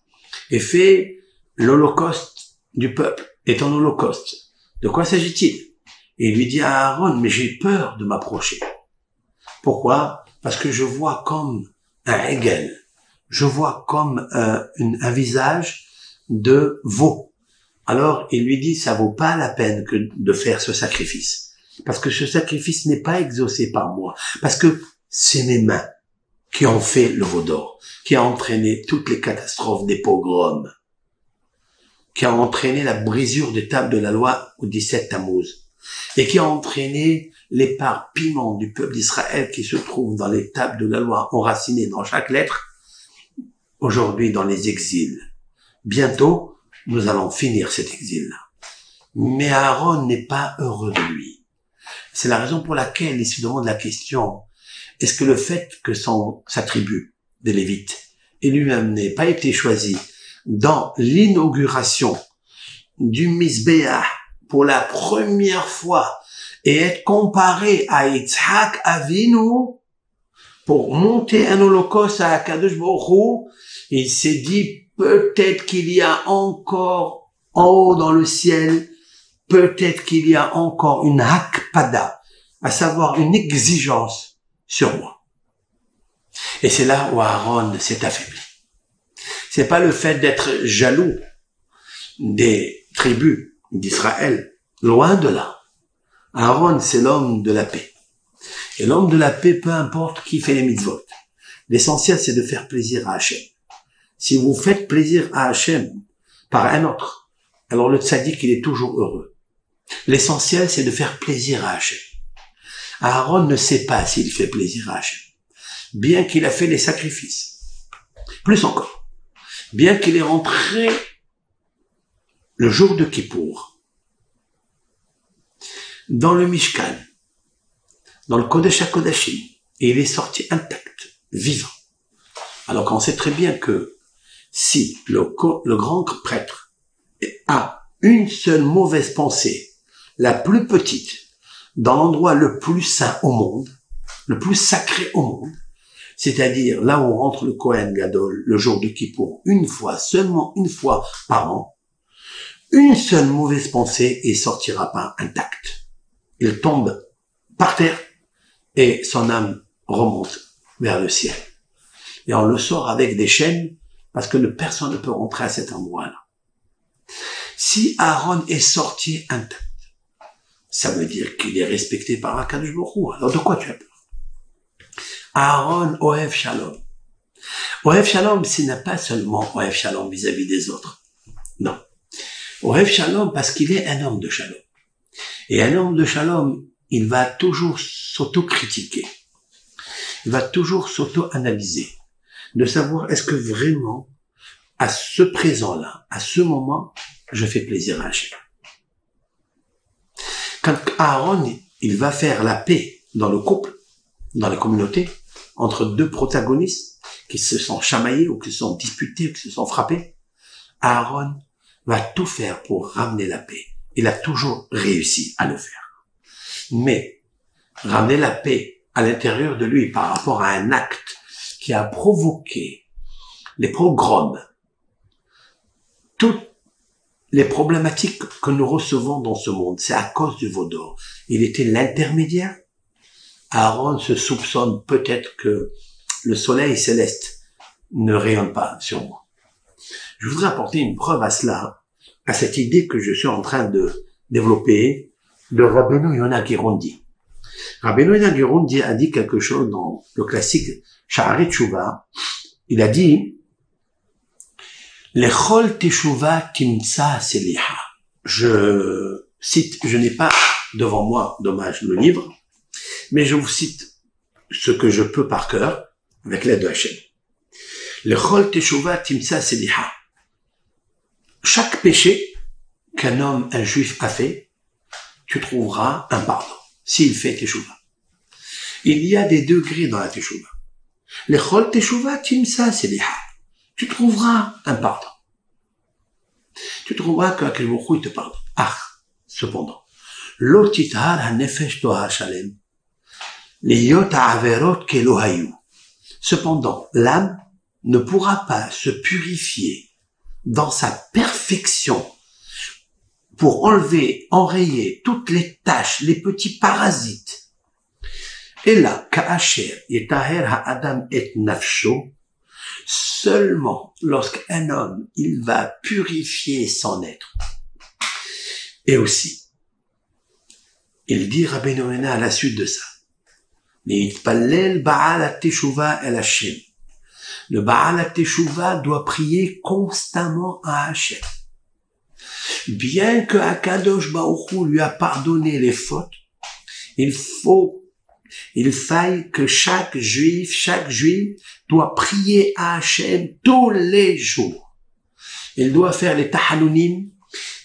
et fais l'holocauste du peuple et ton holocauste. De quoi s'agit-il? Et il lui dit à Aaron, mais j'ai peur de m'approcher. Pourquoi? Parce que je vois comme un hegel, je vois comme un visage de veau. Alors il lui dit, ça vaut pas la peine que de faire ce sacrifice. Parce que ce sacrifice n'est pas exaucé par moi. Parce que c'est mes mains qui ont fait le veau d'or, qui a entraîné toutes les catastrophes des pogroms, qui a entraîné la brisure des tables de la loi au 17 Tammuz, et qui a entraîné l'éparpillement du peuple d'Israël qui se trouve dans les tables de la loi enracinées dans chaque lettre, aujourd'hui dans les exils. Bientôt, nous allons finir cet exil-là. Mais Aaron n'est pas heureux de lui. C'est la raison pour laquelle il se demande la question, est-ce que le fait que sa tribu des Lévites et lui-même n'ait pas été choisi dans l'inauguration du Misbéach pour la première fois et être comparé à Yitzhak Avinu pour monter un holocauste à Akadosh Baruch Hu, il s'est dit peut-être qu'il y a encore en haut dans le ciel, peut-être qu'il y a encore une hakpada, à savoir une exigence sur moi. Et c'est là où Aaron s'est affaibli. C'est pas le fait d'être jaloux des tribus d'Israël, loin de là. Aaron, c'est l'homme de la paix. Et l'homme de la paix, peu importe qui fait les mitzvot. L'essentiel, c'est de faire plaisir à Hachem. Si vous faites plaisir à Hachem par un autre, alors le tzaddik, il est toujours heureux. L'essentiel, c'est de faire plaisir à Hachem. Aaron ne sait pas s'il fait plaisir à Hachem, bien qu'il a fait les sacrifices. Plus encore, bien qu'il est rentré le jour de Kippour dans le Mishkan, dans le Kodesh HaKodashim, et il est sorti intact, vivant. Alors qu'on sait très bien que si le grand prêtre a une seule mauvaise pensée, la plus petite, dans l'endroit le plus saint au monde, le plus sacré au monde, c'est-à-dire là où rentre le Kohen Gadol le jour de Kippour, une fois, seulement une fois par an, une seule mauvaise pensée et sortira pas intact. Il tombe par terre et son âme remonte vers le ciel. Et on le sort avec des chaînes parce que personne ne peut rentrer à cet endroit-là. Si Aaron est sorti intact, ça veut dire qu'il est respecté par Akadosh Baruch Hu. Alors de quoi tu as peur? Aaron Ohev Shalom. Ohev Shalom, ce n'est pas seulement Ohev Shalom vis-à-vis des autres. Non. Ohev Shalom parce qu'il est un homme de Shalom. Et un homme de Shalom, il va toujours s'auto-critiquer. Il va toujours s'auto-analyser. De savoir est-ce que vraiment, à ce présent-là, à ce moment, je fais plaisir à Hachem. Quand Aaron, il va faire la paix dans le couple, dans la communauté, entre deux protagonistes qui se sont chamaillés ou qui se sont disputés ou qui se sont frappés, Aaron va tout faire pour ramener la paix. Il a toujours réussi à le faire. Mais ramener la paix à l'intérieur de lui par rapport à un acte qui a provoqué les pogroms, toutes les problématiques que nous recevons dans ce monde, c'est à cause du veau d'or. Il était l'intermédiaire. Aaron se soupçonne peut-être que le soleil céleste ne rayonne pas sur moi. Je voudrais apporter une preuve à cela, à cette idée que je suis en train de développer de Rabbeinu Yonah Girondi. Rabbeinu Yonah Girondi a dit quelque chose dans le classique Sha'arei Teshuva. Il a dit Lechol teshuva timtsa seliha. Je cite, je n'ai pas devant moi, dommage, le livre, mais je vous cite ce que je peux par cœur, avec l'aide de Hachem. Lechol teshuva timtsa seliha. Chaque péché qu'un homme, un juif a fait, tu trouveras un pardon, s'il fait teshuva. Il y a des degrés dans la teshuva. Lechol teshuva timtsa seliha. Tu trouveras un pardon. Tu trouveras que Akadosh Baruch Hu te pardonne. Ah, cependant, lo tithar hanefesh toha shalem, liyot ha'averot kelo hayu. Cependant, l'âme ne pourra pas se purifier dans sa perfection pour enlever, enrayer toutes les taches, les petits parasites. Et là, ka'asher yetaher ha'adam et nafsho, seulement lorsqu'un homme, il va purifier son être. Et aussi, il dit Rabbeinu Yonah à la suite de ça, le Baal HaTeshuva el Hashem. Le Baal HaTeshuva doit prier constamment à Hachem. Bien que Akadosh Baruch Hu lui a pardonné les fautes, il faille que chaque juif doit prier à Hachem tous les jours. Il doit faire les tahanunim,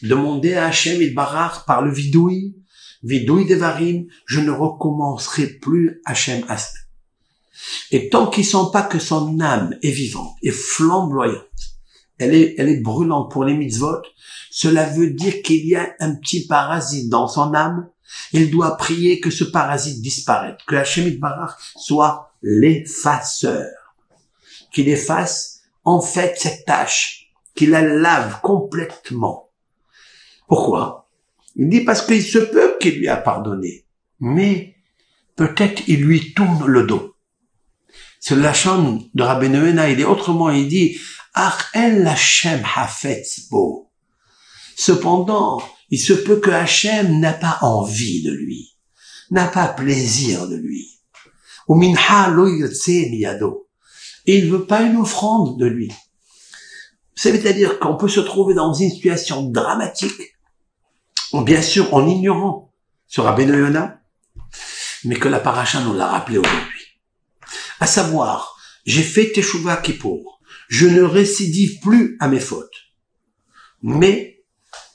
demander à Hachem Yitbarach par le vidouï devarim, je ne recommencerai plus Hachem Asna. Et tant qu'il sent pas que son âme est vivante, est flamboyante, elle est brûlante pour les mitzvot, cela veut dire qu'il y a un petit parasite dans son âme. Il doit prier que ce parasite disparaisse, que Hachem Yitbarach soit l'effaceur, qu'il efface en fait cette tâche, qu'il la lave complètement. Pourquoi? Il dit parce qu'il se peut qu'il lui a pardonné, mais peut-être il lui tourne le dos. C'est la chante de Rabbeinu Yonah, il dit autrement, il dit Ach el Hashem hafetz bo. Cependant, il se peut que Hachem n'a pas envie de lui, n'a pas plaisir de lui. Ou minha lo yotse miyado. Il veut pas une offrande de lui. C'est-à-dire qu'on peut se trouver dans une situation dramatique, bien sûr en ignorant ce Rabbeinu Yonah, mais que la paracha nous l'a rappelé aujourd'hui. À savoir, j'ai fait Teshuvah Kippour, je ne récidive plus à mes fautes,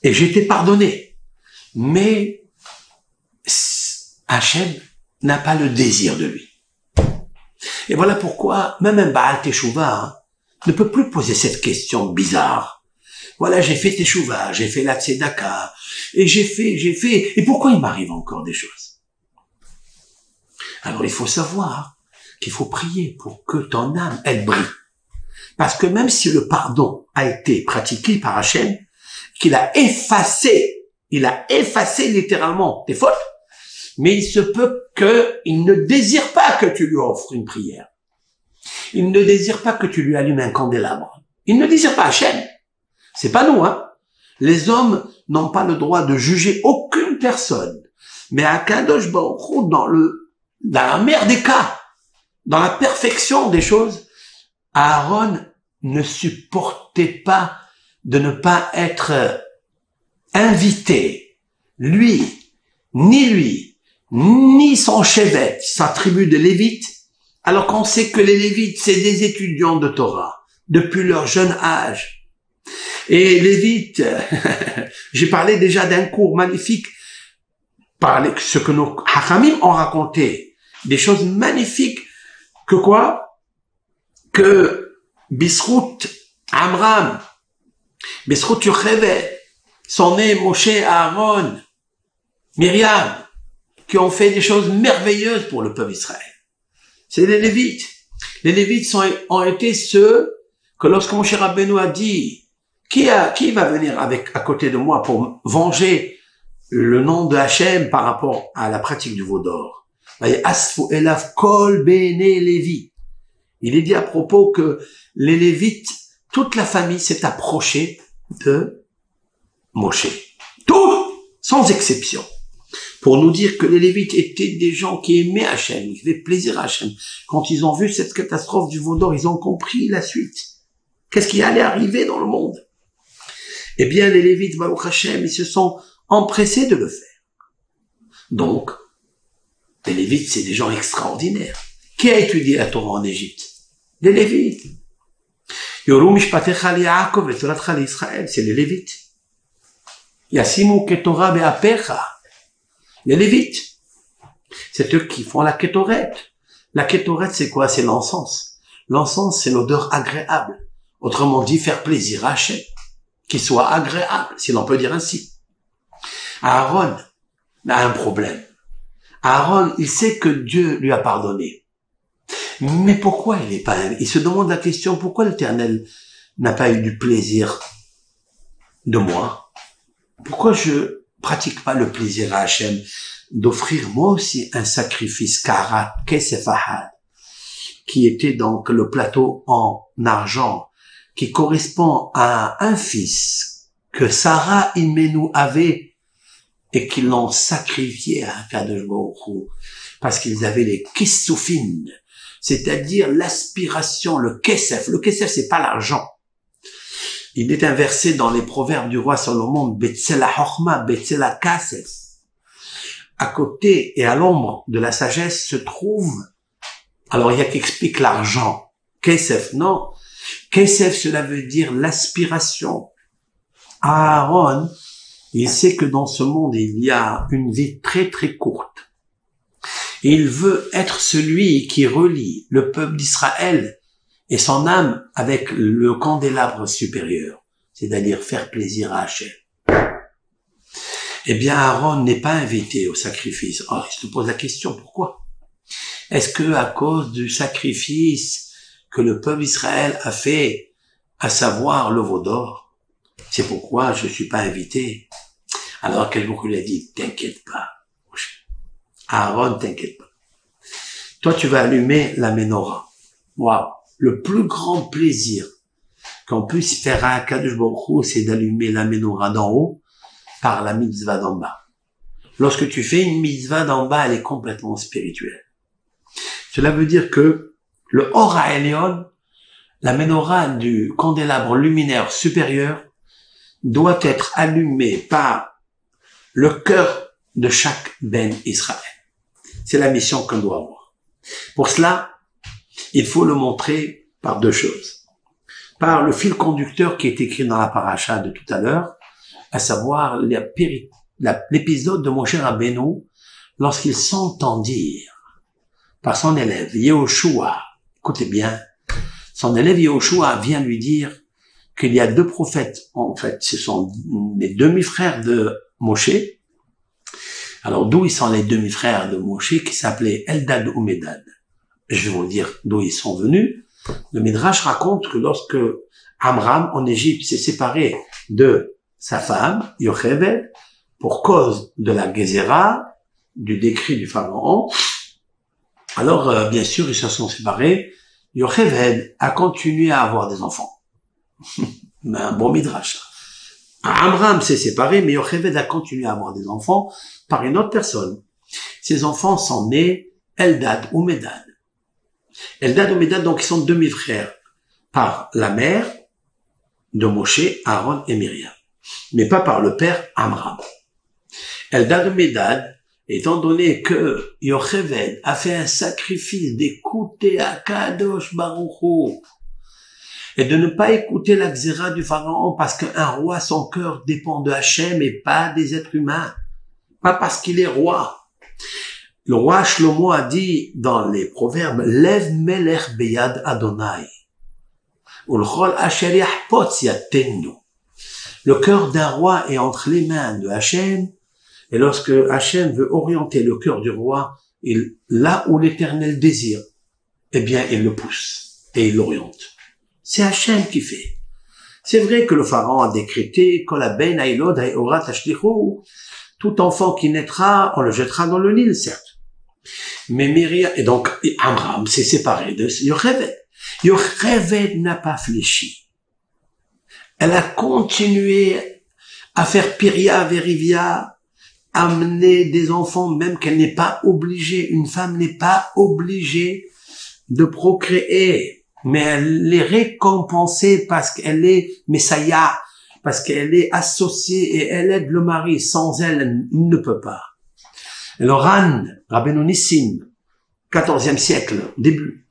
et j'étais pardonné, mais Hachem n'a pas le désir de lui. Et voilà pourquoi même un Baal Teshuvah ne peut plus poser cette question bizarre. Voilà, j'ai fait Teshuvah, j'ai fait la Tzedaka, et j'ai fait, et pourquoi il m'arrive encore des choses? Alors il faut savoir qu'il faut prier pour que ton âme, elle brille. Parce que même si le pardon a été pratiqué par Hachem, qu'il a effacé littéralement tes fautes, mais il se peut qu'il ne désire pas que tu lui offres une prière. Il ne désire pas que tu lui allumes un candélabre. Il ne désire pas Hachem. C'est pas nous, hein. Les hommes n'ont pas le droit de juger aucune personne. Mais à Kadosh Baruch Hu, dans la meilleure des cas, dans la perfection des choses, Aaron ne supportait pas de ne pas être invité, lui, ni son chevet, sa tribu de Lévites, alors qu'on sait que les Lévites, c'est des étudiants de Torah, depuis leur jeune âge. Et Lévites, j'ai parlé déjà d'un cours magnifique, ce que nos Hachamim ont raconté, des choses magnifiques, que Bisrout Amram, Bisrout Yocheved, son nez Moshe, Aaron, Myriam, qui ont fait des choses merveilleuses pour le peuple Israël. C'est les Lévites. Les Lévites ont été ceux que lorsque Moshe Rabbeinu a dit, qui va venir à côté de moi pour venger le nom de Hachem par rapport à la pratique du veau d'or? Asfu elav kol bene Lévi. Il est dit à propos que les Lévites, toute la famille s'est approchée de Moshe. Tout, sans exception. Pour nous dire que les Lévites étaient des gens qui aimaient Hachem, qui faisaient plaisir à Hachem. Quand ils ont vu cette catastrophe du veau d'or, ils ont compris la suite. Qu'est-ce qui allait arriver dans le monde? Eh bien, les Lévites, Baruch Hachem, ils se sont empressés de le faire. Donc, les Lévites, c'est des gens extraordinaires. Qui a étudié la Torah en Égypte? Les Lévites. Yoru mishpatecha li Yaakov et toratcha li Israël, c'est les Lévites. Yasimu ketorah be'apecha. Les Lévites. C'est eux qui font la kétoret. La kétoret, c'est quoi? C'est l'encens. L'encens, c'est l'odeur agréable. Autrement dit, faire plaisir à Hachem. Qu'il soit agréable, si l'on peut dire ainsi. Aaron a un problème. Aaron, il sait que Dieu lui a pardonné. Mais pourquoi il se demande la question, pourquoi l'Éternel n'a pas eu du plaisir de moi? Pourquoi je pratique pas le plaisir à Hachem d'offrir moi aussi un sacrifice karat kesef ahad, qui était donc le plateau en argent, qui correspond à un fils que Sarah Imenu avait et qu'ils l'ont sacrifié à Kadosh Baruch Hu, parce qu'ils avaient les kissoufim, c'est-à-dire l'aspiration, le kesef. Le kesef, c'est pas l'argent. Il est inversé dans les proverbes du roi Salomon, Betsela Chochma, Betsela Kasef. À côté et à l'ombre de la sagesse se trouve, alors il y a qui explique l'argent. Kesef, non. Kesef, cela veut dire l'aspiration. Aaron, il sait que dans ce monde, il y a une vie très très courte. Et il veut être celui qui relie le peuple d'Israël et son âme avec le candélabre supérieur, c'est-à-dire faire plaisir à Hachem. Eh bien, Aaron n'est pas invité au sacrifice. Oh, il se pose la question, pourquoi? Est-ce que à cause du sacrifice que le peuple d'Israël a fait, à savoir le veau d'or, c'est pourquoi je ne suis pas invité? Alors quelqu'un lui a dit, t'inquiète pas, Aaron, t'inquiète pas. Toi, tu vas allumer la menorah. Waouh! Le plus grand plaisir qu'on puisse faire à Kadosh Baruch Hu, c'est d'allumer la menorah d'en haut par la mitzvah d'en bas. Lorsque tu fais une mitzvah d'en bas, elle est complètement spirituelle. Cela veut dire que le Or HaElyon, la menorah du candélabre luminaire supérieur, doit être allumée par le cœur de chaque Ben Israël. C'est la mission qu'on doit avoir. Pour cela, il faut le montrer par deux choses. Par le fil conducteur qui est écrit dans la paracha de tout à l'heure, à savoir l'épisode de Moshe Rabbeinu lorsqu'il s'entend dire par son élève Yehoshua, écoutez bien, son élève Yehoshua vient lui dire qu'il y a deux prophètes, en fait, ce sont les demi-frères de Moshe. Alors d'où ils sont les demi-frères de Moshe qui s'appelaient Eldad ou Medad? Je vais vous dire d'où ils sont venus. Le Midrash raconte que lorsque Amram en Égypte s'est séparé de sa femme, Yocheved, pour cause de la Gézéra, du décret du pharaon, alors bien sûr ils se sont séparés. Yocheved a continué à avoir des enfants. Un bon Midrash. Amram s'est séparé, mais Yocheved a continué à avoir des enfants par une autre personne. Ces enfants sont nés Eldad ou Medad. Eldad ou Medad, donc, ils sont demi-frères par la mère de Moshe, Aaron et Myriam, mais pas par le père Amram. Eldad ou Medad, étant donné que Yocheved a fait un sacrifice d'écouter Akadosh Baruch Hu et de ne pas écouter la xéra du pharaon parce qu'un roi, son cœur dépend de Hachem et pas des êtres humains, pas parce qu'il est roi. Le roi Shlomo a dit dans les proverbes, Lev melech beyad Adonai. Ulchol asher yachpotz yatenu. Le cœur d'un roi est entre les mains de Hachem, et lorsque Hachem veut orienter le cœur du roi, là où l'Éternel désire, eh bien, il le pousse et il l'oriente. C'est Hachem qui fait. C'est vrai que le pharaon a décrété, Kol ben hailod haorat tashlichu, tout enfant qui naîtra, on le jettera dans le Nil, certes. Mais Myriam, et donc Amram s'est séparé de Yocheved. Yocheved n'a pas fléchi. Elle a continué à faire Piria Verivia, amener des enfants, même qu'elle n'est pas obligée. Une femme n'est pas obligée de procréer, mais elle est récompensée parce qu'elle est Messiah, parce qu'elle est associée et elle aide le mari. Sans elle, il ne peut pas. Le Ran, Rabbeinu Nissim, 14e siècle, début.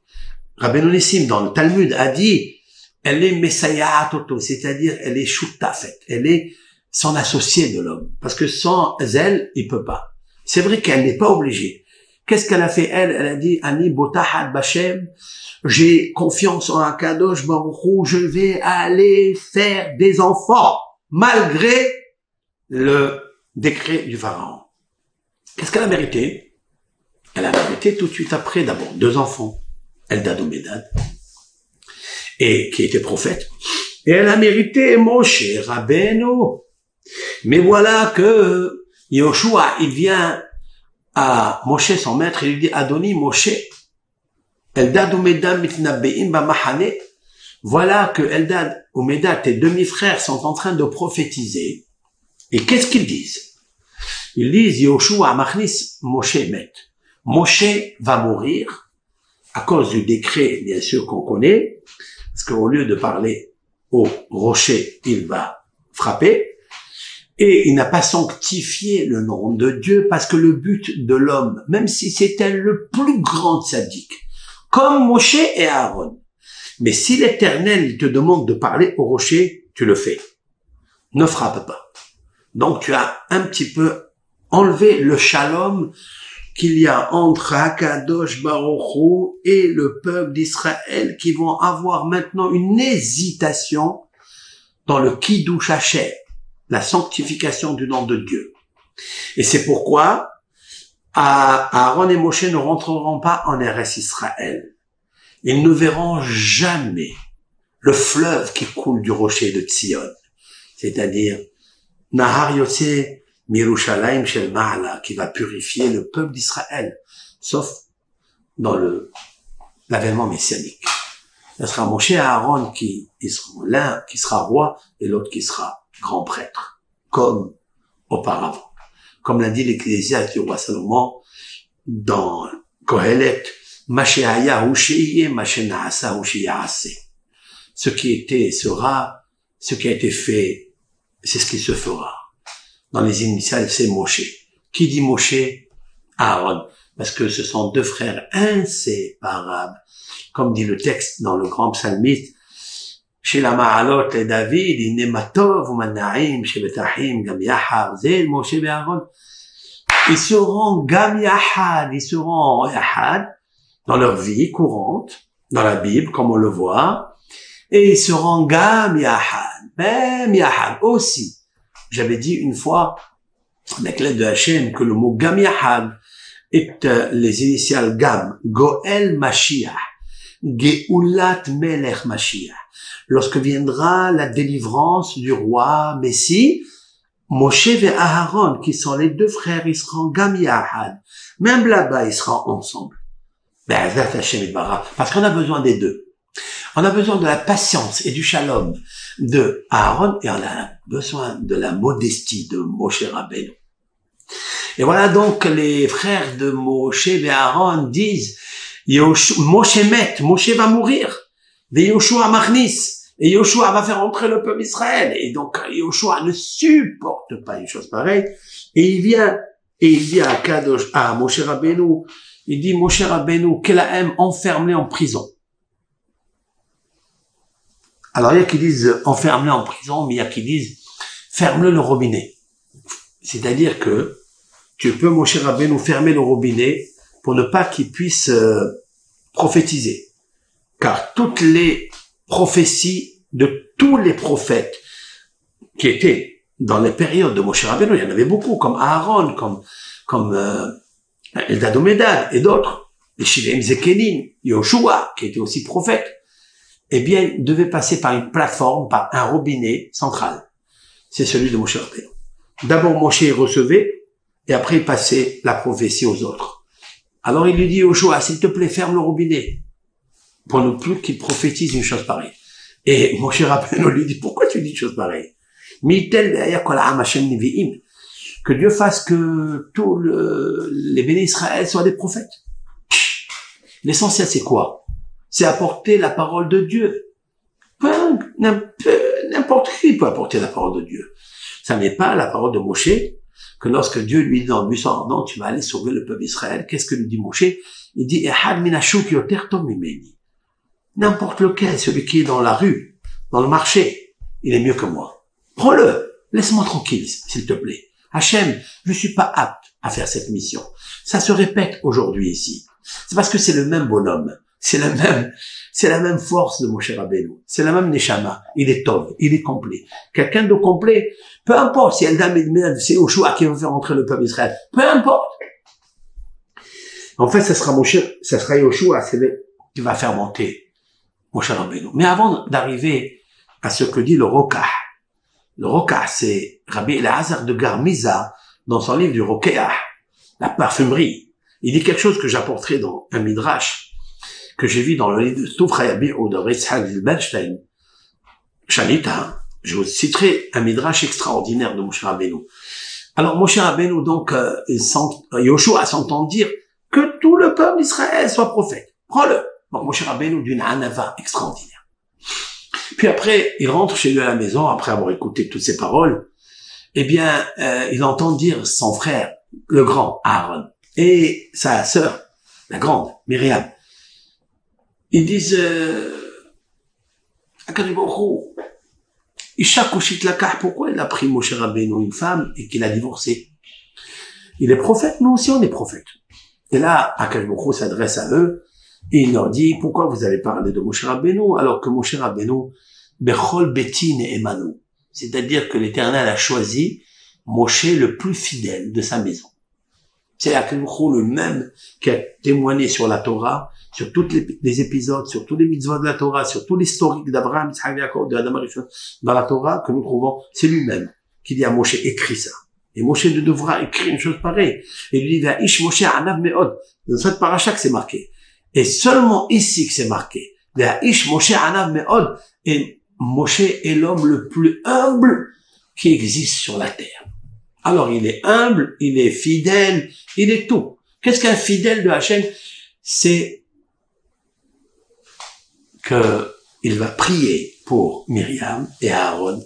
Rabbeinu Nissim, dans le Talmud, a dit, elle est Messiah Toto, c'est-à-dire elle est Shutafet, elle est son associée de l'homme. Parce que sans elle, il peut pas. C'est vrai qu'elle n'est pas obligée. Qu'est-ce qu'elle a fait, elle? Elle a dit, Ani Botahad Bashem, j'ai confiance en Akadosh Baruch Hu, je vais aller faire des enfants, malgré le décret du pharaon. Qu'est-ce qu'elle a mérité? Elle a mérité tout de suite après, d'abord, 2 enfants, Eldad ou Medad, et qui était prophète. Et elle a mérité Moshe Rabbeinu. Mais voilà que Yoshua, il vient à Moshe, son maître, et lui dit, Adoni Moshe, Eldad ou Medad mitnabeim bamachane. Voilà que Eldad ou Medad, tes demi-frères, sont en train de prophétiser. Et qu'est-ce qu'ils disent? Ils disent, Yoshua machnis Moshe met. Moshe va mourir à cause du décret, bien sûr, qu'on connaît, parce qu'au lieu de parler au rocher, il va frapper. Et il n'a pas sanctifié le nom de Dieu parce que le but de l'homme, même si c'était le plus grand sadique, comme Moshe et Aaron, mais si l'Éternel te demande de parler au rocher, tu le fais. Ne frappe pas. Donc tu as un petit peu enlevé le shalom qu'il y a entre Hakadosh Baruch Hu et le peuple d'Israël qui vont avoir maintenant une hésitation dans le Kiddush Hashem, la sanctification du nom de Dieu. Et c'est pourquoi Aaron et Moshe ne rentreront pas en RS Israël. Ils ne verront jamais le fleuve qui coule du rocher de Tzion, c'est-à-dire Nahar Yotze Mirushalayim Shel Ma'ala, qui va purifier le peuple d'Israël, sauf dans l'avènement messianique. Ce sera Moshe et Aaron ils seront l'un qui sera roi et l'autre qui sera grand prêtre, comme auparavant. Comme l'a dit l'Ecclésiaste du roi Salomon dans Kohelet, Mashéaya Hushiye, Mashénaasa Hushiyase. Ce qui était sera, ce qui a été fait, c'est ce qui se fera. Dans les initiales, c'est Moshe. Qui dit Moshe? Aaron. Parce que ce sont deux frères inséparables. Comme dit le texte dans le grand psalmiste, chez la Ma'alot et David, Inematov ou Manaim, chez Betahim, Gam Yahar, Zel, Moshe et Aaron. Ils seront Gam Yahad, ils seront Yahad dans leur vie courante, dans la Bible, comme on le voit, et ils seront Gam Yahad, même Yahad aussi. J'avais dit une fois, avec l'aide de Hachem, que le mot Gam Yahad est les initiales Gam, Goel Mashiach, Geulat Melech Mashiach. Lorsque viendra la délivrance du roi Messie, Moshe et Aaron, qui sont les deux frères, ils seront Gam Yahad. Même là-bas, ils seront ensemble. Parce qu'on a besoin des deux. On a besoin de la patience et du shalom de Aaron et on a besoin de la modestie de Moshe Rabbeinu. Et voilà donc les frères de Moshe et Aaron disent Moshe met, Moshe va mourir, et Yoshua machnis, et Yoshua va faire entrer le peuple d'Israël. Et donc Yoshua ne supporte pas une chose pareille et il vient à Moshe Rabbeinu, il dit Moshe Rabbeinu, Kelahem, enferme-les en prison. Alors, il y a qui disent enferme-le en prison, mais il y a qui disent ferme-le le robinet. C'est-à-dire que tu peux, Moshe Rabbeinu, fermer le robinet pour ne pas qu'il puisse prophétiser. Car toutes les prophéties de tous les prophètes qui étaient dans les périodes de Moshe Rabbeinu, il y en avait beaucoup, comme Aaron, comme Eldad Omedad et d'autres, les Shivim Zekelim, Yoshua, qui était aussi prophète, eh bien, il devait passer par une plateforme, par un robinet central. C'est celui de Moshe Rabbeinu. D'abord, Moshe recevait, et après, il passait la prophétie aux autres. Alors, il lui dit, Yoshua, s'il te plaît, ferme le robinet, pour ne plus qu'il prophétise une chose pareille. Et Moshe Rabbeinu lui dit, pourquoi tu dis une chose pareille? Que Dieu fasse que tous les bénis Israël soient des prophètes. L'essentiel, c'est quoi? C'est apporter la parole de Dieu. N'importe qui peut apporter la parole de Dieu. Ça n'est pas la parole de Moshe, que lorsque Dieu lui dit dans le buisson ardent, tu vas aller sauver le peuple d'Israël, qu'est-ce que lui dit Moshe? Il dit, Ehad minashuk yoter tov mimeni. N'importe lequel, celui qui est dans la rue, dans le marché, il est mieux que moi. Prends-le. Laisse-moi tranquille, s'il te plaît. Hachem, je suis pas apte à faire cette mission. Ça se répète aujourd'hui ici. C'est parce que c'est le même bonhomme. C'est la même force de Moshe Rabbeinu. C'est la même Neshama. Il est tov, il est complet. Quelqu'un de complet, peu importe si c'est Yoshua qui va faire entrer le peuple d'Israël. Peu importe. En fait, ça sera Yoshua, qui va faire monter Moshe Rabbeinu. Mais avant d'arriver à ce que dit le Rokah, c'est Rabbi Elazar de Garmiza, dans son livre du Rokeah, la parfumerie. Il dit quelque chose que j'apporterai dans un midrash, que j'ai vu dans le livre de Touf Hayabi ou de Ritzhak Zilberstein, Shalita. Je vous citerai un midrash extraordinaire de Moshe Rabbeinu. Alors, Moshe Rabbeinu, donc, Yoshua s'entend dire que tout le peuple d'Israël soit prophète. Prends-le. Donc, Moshe Rabbeinu d'une anava extraordinaire. Puis après, il rentre chez lui à la maison, après avoir écouté toutes ces paroles, eh bien, il entend dire son frère, le grand Aaron, et sa sœur, la grande, Myriam. Ils disent, Isha Kushit Lakah, pourquoi il a pris Moshe Rabbeinu, une femme, et qu'il a divorcé? Il est prophète, nous aussi on est prophète. Et là, Akash Baruch Hu s'adresse à eux, et il leur dit, pourquoi vous avez parlé de Moshe Rabbeinu, alors que Moshe Rabbeinu, Bechol Betin et Emanu. C'est-à-dire que l'Éternel a choisi Moshe le plus fidèle de sa maison. C'est Akash Baruch Hu le même qui a témoigné sur la Torah, sur tous les épisodes, sur tous les mitzvot de la Torah, sur tout l'historique d'Abraham, Yitzhak, Yaakov, de Adam Arishon, dans la Torah que nous trouvons, c'est lui-même qui dit à Moshe, écris ça. Et Moshe devra écrire une chose pareille. Et il lui dit, Ish Moshe anav me'od. Dans cette paracha que c'est marqué. Et seulement ici que c'est marqué. Ish Moshe anav me'od. Et Moshe est l'homme le plus humble qui existe sur la terre. Alors il est humble, il est fidèle, il est tout. Qu'est-ce qu'un fidèle de Hachem? C'est que il va prier pour Myriam et Aaron,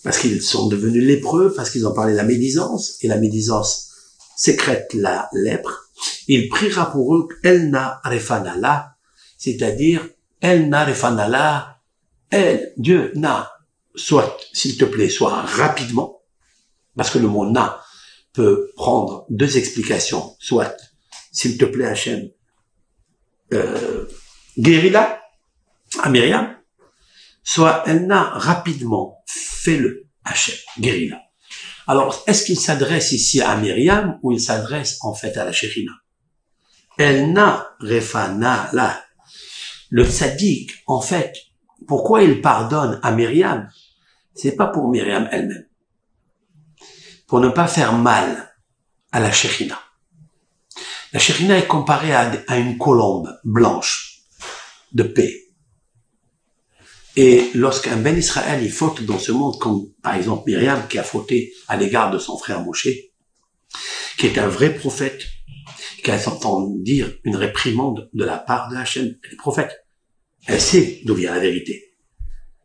parce qu'ils sont devenus lépreux, parce qu'ils ont parlé de la médisance, et la médisance sécrète la lèpre. Il priera pour eux Elna Refanala, c'est-à-dire Elna Refanala, Dieu na, soit, s'il te plaît, soit rapidement, parce que le mot na peut prendre deux explications, soit, s'il te plaît Hachem, guéris-la à Myriam, soit Elna rapidement, fais-le, Hachem, guéris-la. Alors, est-ce qu'il s'adresse ici à Myriam ou il s'adresse en fait à la Shekhinah? Elna refana la. Le tzaddik, en fait, pourquoi il pardonne à Myriam? C'est pas pour Myriam elle-même. Pour ne pas faire mal à la Shekhinah. La Shekhinah est comparée à une colombe blanche de paix. Et lorsqu'un Ben Israël il faute dans ce monde, comme par exemple Myriam qui a fauté à l'égard de son frère Moshe, qui est un vrai prophète, qui a entendu dire une réprimande de la part de Hachem, elle est prophète. Elle sait d'où vient la vérité.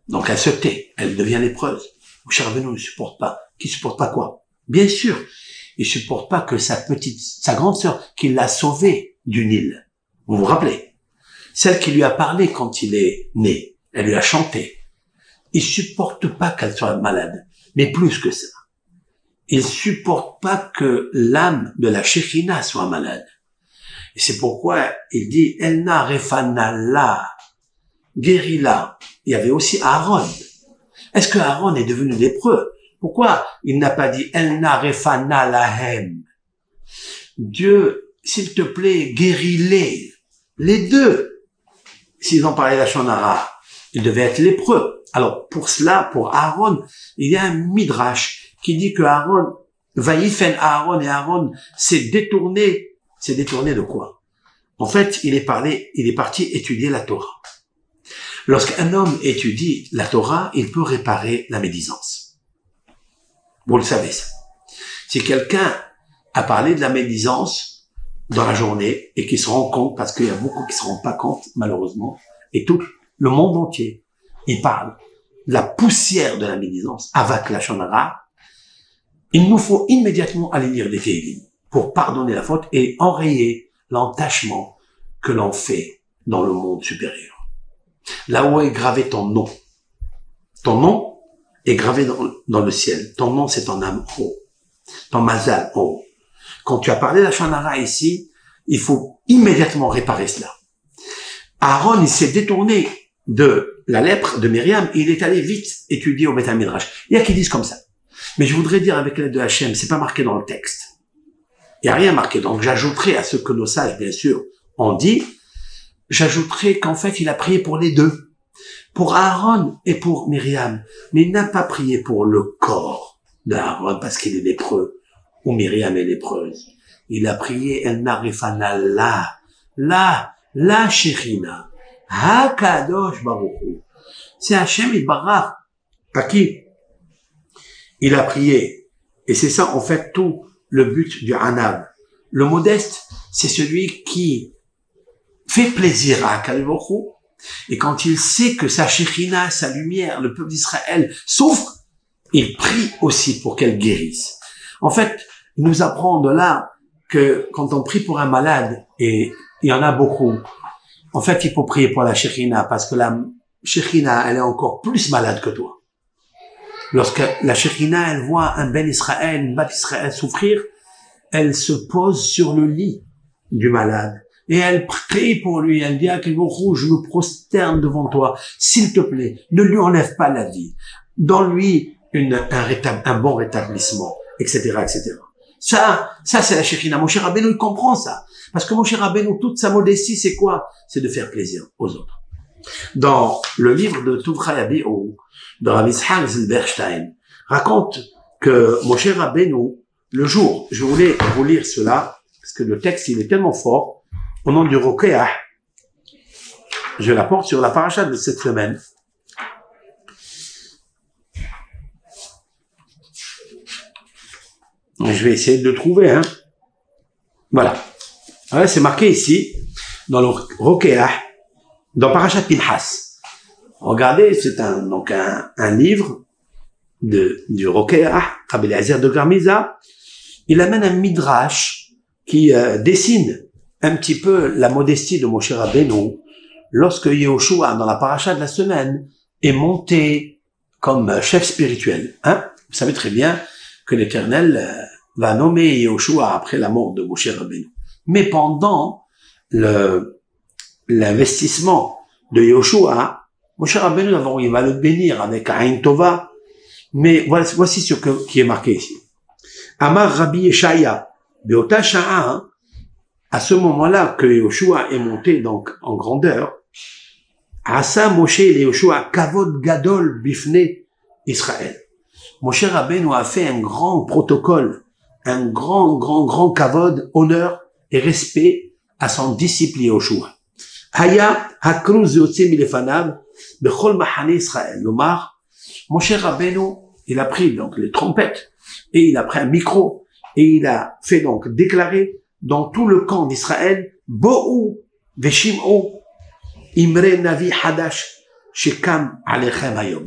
Donc elle se tait, elle devient lépreuse. Moshe Rabbeinu ne supporte pas. Qui supporte pas quoi? Bien sûr, il supporte pas que sa grande sœur, qui l'a sauvé du Nil. Vous vous rappelez? Celle qui lui a parlé quand il est né. Elle lui a chanté. Il supporte pas qu'elle soit malade. Mais plus que ça. Il supporte pas que l'âme de la Shekhinah soit malade. Et c'est pourquoi il dit, Elna refanala, guéris-la. Il y avait aussi Aaron. Est-ce que Aaron est devenu lépreux? Pourquoi il n'a pas dit, Elna refana lahem? Dieu, s'il te plaît, guéris-les. Les deux. S'ils ont parlé de la Shonara, il devait être lépreux. Alors, pour cela, pour Aaron, il y a un midrash qui dit que Aaron, vaïfen Aaron, et Aaron s'est détourné. C'est détourné de quoi? En fait, il est parti étudier la Torah. Lorsqu'un homme étudie la Torah, il peut réparer la médisance. Vous le savez ça. Si quelqu'un a parlé de la médisance dans la journée et qui se rend compte, parce qu'il y a beaucoup qui se rendent pas compte, malheureusement, et tout le monde entier, il parle de la poussière de la médisance, avak la shonara, il nous faut immédiatement aller lire des Tehillim pour pardonner la faute et enrayer l'entachement que l'on fait dans le monde supérieur. Là où est gravé ton nom. Ton nom est gravé dans le ciel. Ton nom, c'est ton âme en haut. Ton mazal en haut. Quand tu as parlé de la shonara ici, il faut immédiatement réparer cela. Aaron, il s'est détourné de la lèpre de Myriam, et il est allé vite étudier au Beth Midrash. Il y a qui disent comme ça. Mais je voudrais dire avec l'aide de Hachem, c'est pas marqué dans le texte. Il n'y a rien marqué. Donc j'ajouterai à ce que nos sages, bien sûr, ont dit, j'ajouterai qu'en fait, il a prié pour les deux. Pour Aaron et pour Myriam. Mais il n'a pas prié pour le corps d'Aaron parce qu'il est lépreux, ou Myriam est lépreuse. Il a prié Elna Refana la Shekhinah. HaKadosh Baruch Hu. C'est Hachem Yitbarach. À qui? Il a prié. Et c'est ça, en fait, tout le but du Hanav. Le modeste, c'est celui qui fait plaisir à HaKadosh Baruch Hu Et quand il sait que sa Shekhinah, sa lumière, le peuple d'Israël souffre, il prie aussi pour qu'elle guérisse. En fait, il nous apprend de là que quand on prie pour un malade, et il y en a beaucoup, en fait, il faut prier pour la Shekhinah, parce que la Shekhinah, elle est encore plus malade que toi. Lorsque la Shekhinah, elle voit un Ben Israël, une Bat Israël souffrir, elle se pose sur le lit du malade. Et elle prie pour lui, elle dit à Kégourou, je me prosterne devant toi, s'il te plaît, ne lui enlève pas la vie. Donne-lui un bon rétablissement, etc., etc. Ça c'est la Shekhinah. Moshe Rabbeinu, il comprend ça. Parce que Moshe Rabbeinu, toute sa modestie, c'est quoi? C'est de faire plaisir aux autres. Dans le livre de Tuvcha Yabi'u, de Rav Yitzhak Zilberstein, raconte que Moshe Rabbeinu, le jour, je voulais vous lire cela, parce que le texte, il est tellement fort, au nom du Rokeah, je l'apporte sur la paracha de cette semaine. Je vais essayer de le trouver, hein. Voilà. Alors, c'est marqué ici, dans le Rokeah, dans Parashat Pinchas. Regardez, c'est un livre du Rokeah, Rabbi Eliezer de Garmiza. Il amène un midrash qui dessine un petit peu la modestie de Moshe Rabbeinu lorsque Yehoshua, dans la paracha de la semaine, est monté comme chef spirituel. Hein? Vous savez très bien que l'Éternel va nommer Yehoshua après la mort de Moshe Rabbeinu. Mais pendant l'investissement de Yehoshua, Moshe Rabbeinu, d'abord, il va le bénir avec Aïn Tova, mais voici ce qui est marqué ici. Amar Rabbi Yeshaya, Beota Sha'a, à ce moment-là que Yehoshua est monté donc en grandeur, Asa Moshe et Yehoshua Kavod Gadol Bifne Israël. Moshe Rabbeinu a fait un grand protocole, un grand kavod, honneur et respect à son disciple Yehoshua. Haya hakruz yotze milefanav bechol machane Israël. Lomar, Moshe Rabbeinu, il a pris donc les trompettes et il a pris un micro et il a fait donc déclarer dans tout le camp d'Israël, Bo'u veshim'u imre navi hadash shekam alechem hayom.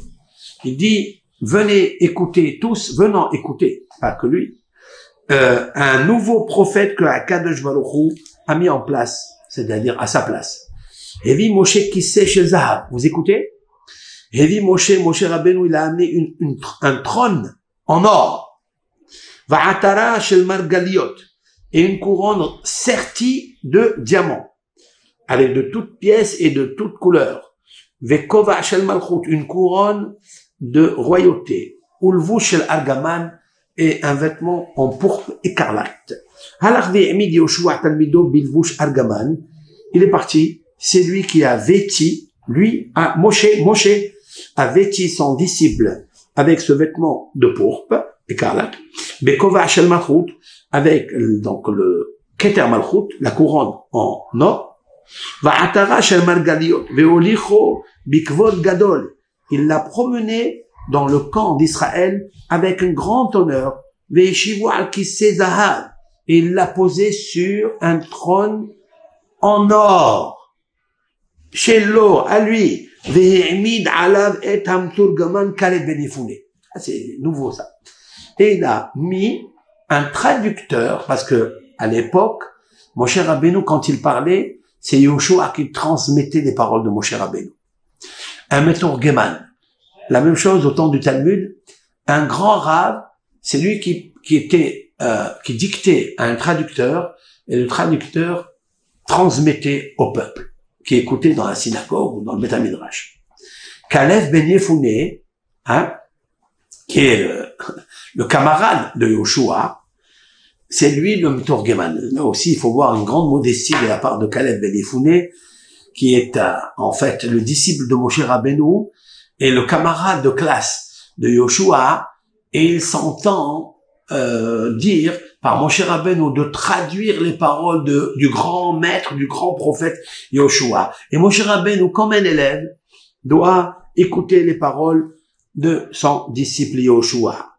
Il dit, venez écouter tous, venons écouter, pas que lui, un nouveau prophète que Akadosh Baruch Hu a mis en place, c'est-à-dire à sa place. Hevi Moshe Kisseh Shel Zahav, vous écoutez? Hevi Moshe Rabbeinu, il a amené un trône en or. Va'atara Shel Margaliot, et une couronne sertie de diamants, avec de toutes pièces et de toutes couleurs. Vekova Shel Malchut, une couronne de royauté. Ulvu Shel Argaman, et un vêtement en pourpre écarlate. Halach ve'emid Yehoshua talmido bilvush Argaman, il est parti, c'est lui qui a vêti, Moshe a vêti son disciple avec ce vêtement de pourpre écarlate. Bekova Shel Malchut, avec donc le Keter Malchut, la couronne en or. Va'atara Shel Margaliot ve'olicho bikvod gadol, il l'a promené dans le camp d'Israël avec un grand honneur. Ve'eshivu al kisseh zahav, et il l'a posé sur un trône en or. Chez l'or, à lui. Ve'emid alav et hamturgaman Kaleb ben Yefune. C'est nouveau ça. Et il a mis un traducteur, parce que à l'époque, Moshe Rabbeinu, quand il parlait, c'est Yehoshua qui transmettait les paroles de Moshe Rabbeinu. Un meturgeman. La même chose au temps du Talmud. Un grand rave, c'est lui qui dictait à un traducteur, et le traducteur transmettait au peuple, qui écoutait dans la synagogue ou dans le Beth Midrash. Kaleb ben Yefune, qui est le camarade de Yehoshua, c'est lui le Meturgeman. Là aussi, il faut voir une grande modestie de la part de Kaleb ben Yefune, qui est en fait le disciple de Moshe Rabbeinu et le camarade de classe de Yehoshua, et il s'entend dire par Moshe Rabbeinu de traduire les paroles du grand maître, du grand prophète Yehoshua. Et Moshe Rabbeinu, comme un élève, doit écouter les paroles de son disciple Yehoshua.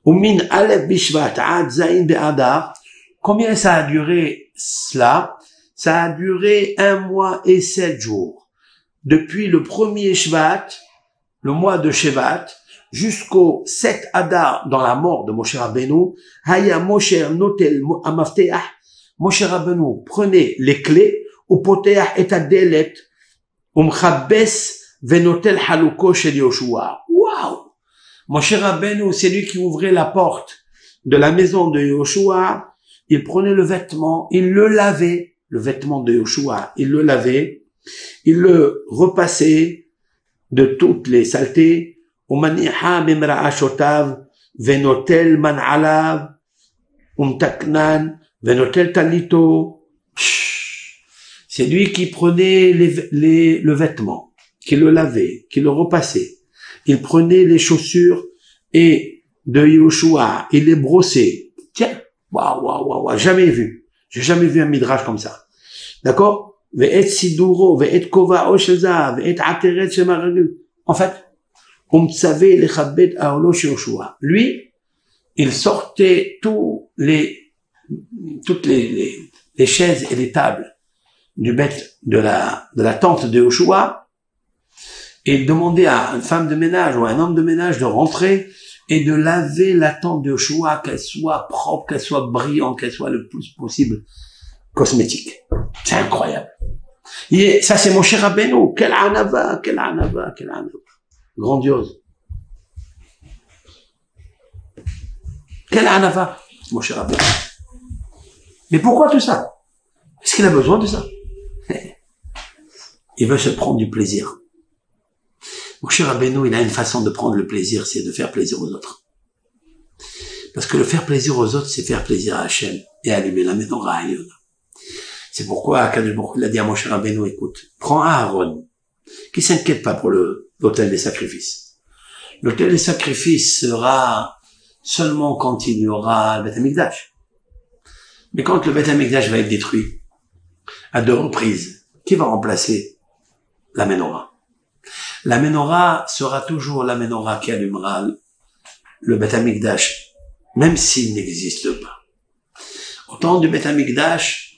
Umin Aleph Bishvat Ad Zain Be'adar. Combien ça a duré cela? Ça a duré 1 mois et 7 jours. depuis le premier Shvat, le mois de Shevat, jusqu'au 7 Adar, dans la mort de Moshe Rabbeinu, Haya Moshe Notel Amafteah, Moshe Rabbeinu prenait les clés, au Poteah et Adelet, Umchabes Venotel Haluko Shel Yoshua. Waouh! Moshe Rabbeinu, c'est lui qui ouvrait la porte de la maison de Yoshua. Il prenait le vêtement, il le lavait, le vêtement de Yoshua, il le lavait, il le repassait de toutes les saletés. Umaniha Mimra'a Shotav, Venotel Man'alav, Umtaknan, Venotel Talito. C'est lui qui prenait le vêtement, qui le lavait, qui le repassait. Il prenait les chaussures et de Yoshua, il les brossait. Tiens, waouh, jamais vu. J'ai jamais vu un midrash comme ça. D'accord? Ve'et siduro, ve'et kova'o sheza, ve'et ateret shemaragil. En fait, lui, il sortait toutes les chaises et les tables du bête de la tente de Yoshua, et il demandait à une femme de ménage ou à un homme de ménage de rentrer et de laver la tente de Yoshua, qu'elle soit propre, qu'elle soit brillante, qu'elle soit le plus possible cosmétique. C'est incroyable. Et ça, c'est Moshe Rabbeinu. Quel anava. Grandiose. Quel anava, Moshe Rabbeinu. Mais pourquoi tout ça? Est-ce qu'il a besoin de ça? Il veut se prendre du plaisir. Moshe Rabbeinu, il a une façon de prendre le plaisir, c'est de faire plaisir aux autres. Parce que le faire plaisir aux autres, c'est faire plaisir à Hachem et allumer la menorah à Yod. C'est pourquoi Akadosh Baruch Hu l'a dit à Moshe Rabbeinu, écoute, prends Aaron, qui s'inquiète pas pour l'autel des sacrifices. L'autel des sacrifices sera seulement quand il y aura le Beth Amikdash. Mais quand le Beth Amikdash va être détruit, à 2 reprises, qui va remplacer la menorah? La menorah sera toujours la menorah qui allumera le Beth Amikdash, même s'il n'existe pas. Au temps du Beth Amikdash,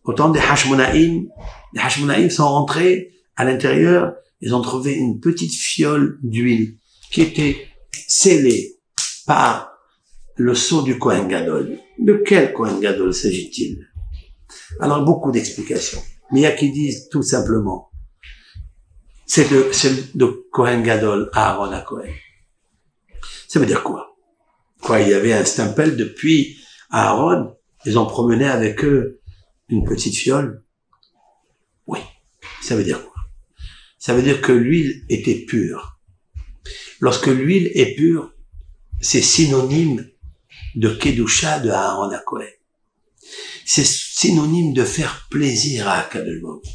au temps des Hashmonaïm, les Hashmonaïm sont rentrés à l'intérieur, ils ont trouvé une petite fiole d'huile qui était scellée par le sceau du Kohen Gadol. De quel Kohen Gadol s'agit-il? Alors, beaucoup d'explications. Mais il y a qui disent tout simplement, c'est de Kohen Gadol à Aaron à Kohen. Ça veut dire quoi? Il y avait un stempel depuis Aaron, ils ont promené avec eux une petite fiole. Oui. Ça veut dire quoi? Ça veut dire que l'huile était pure. Lorsque l'huile est pure, c'est synonyme de Kedusha de Aaron à Kohen. C'est synonyme de faire plaisir à Akadosh Baruch Hu.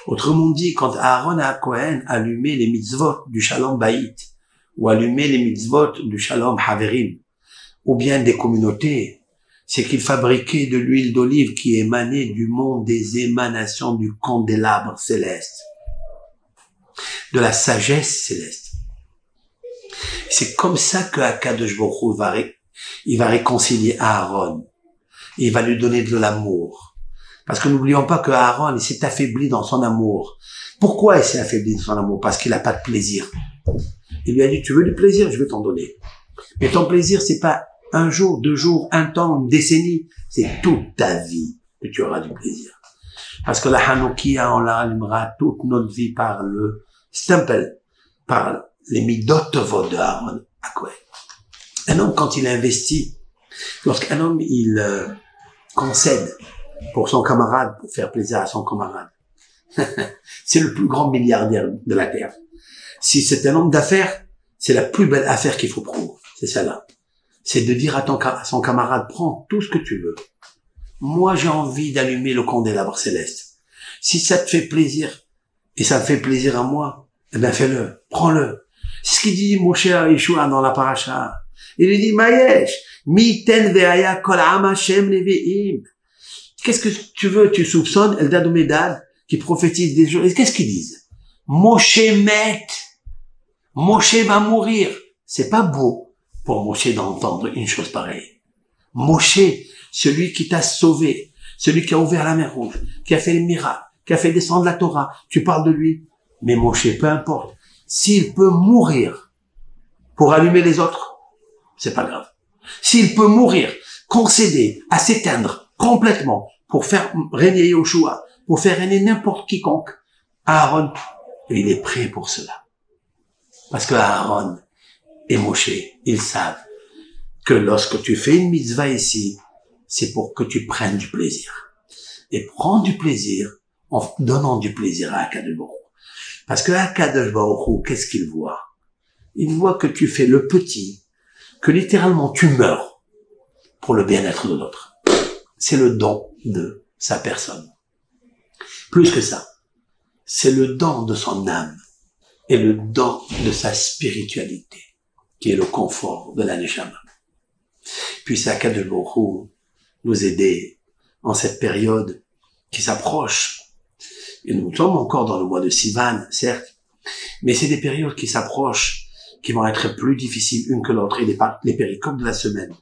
Autrement dit, quand Aaron à Kohen allumait les mitzvot du Shalom Bayit, ou allumait les mitzvot du Shalom Haverim, ou bien des communautés, c'est qu'il fabriquait de l'huile d'olive qui émanait du monde des émanations du candélabre céleste, de la sagesse céleste. C'est comme ça que Akadosh Baruch Hu il va réconcilier Aaron. Il va lui donner de l'amour. Parce que n'oublions pas que Aaron, il s'est affaibli dans son amour. Pourquoi il s'est affaibli dans son amour? Parce qu'il n'a pas de plaisir. Il lui a dit, tu veux du plaisir? Je vais t'en donner. Mais ton plaisir, c'est pas un jour, 2 jours, un temps, une décennie. C'est toute ta vie que tu auras du plaisir. Parce que la Hanoukia, on la allumera toute notre vie par le stempel, par les midot tovot de Aaron à Kohen. Un homme, quand il investit, lorsqu'un homme, il concède pour son camarade, pour faire plaisir à son camarade, c'est le plus grand milliardaire de la terre. Si c'est un homme d'affaires, c'est la plus belle affaire qu'il faut prendre. C'est ça là. C'est de dire à son camarade, prends tout ce que tu veux. Moi, j'ai envie d'allumer le candélabre céleste. Si ça te fait plaisir, et ça me fait plaisir à moi, eh bien fais-le, prends-le. C'est ce qu'il dit Moshe à Yeshua dans la paracha. Il lui dit, Mayesh, miten ve'aya kol am Hashem nevi'im. Qu'est-ce que tu veux? Tu soupçonnes Eldad ou Medad qui prophétisent des jours. Et qu'est-ce qu'ils disent? Moshe met. Moshe va mourir. C'est pas beau pour Moshe d'entendre une chose pareille. Moshe, celui qui t'a sauvé, celui qui a ouvert la mer Rouge, qui a fait les miracles, qui a fait descendre la Torah, tu parles de lui. Mais Moshe, peu importe. S'il peut mourir pour allumer les autres, c'est pas grave. S'il peut mourir, concéder, à s'éteindre complètement pour faire régner Yoshua, pour faire régner n'importe quiconque, Aaron, il est prêt pour cela. Parce que Aaron et Moshe, ils savent que lorsque tu fais une mitzvah ici, c'est pour que tu prennes du plaisir. Et prends du plaisir en donnant du plaisir à Akadosh Baruch Hu. Parce que Akadosh Baruch Hu, qu'est-ce qu'il voit? Il voit que tu fais le petit, que littéralement tu meurs pour le bien-être de l'autre. C'est le don de sa personne. Plus que ça, c'est le don de son âme et le don de sa spiritualité, qui est le confort de la Neshama. Puisse Akadosh Baruch Hu nous aider en cette période qui s'approche. Et nous sommes encore dans le mois de Sivan, certes, mais c'est des périodes qui s'approchent, qui vont être plus difficiles une que l'autre. Et les péricopes de la semaine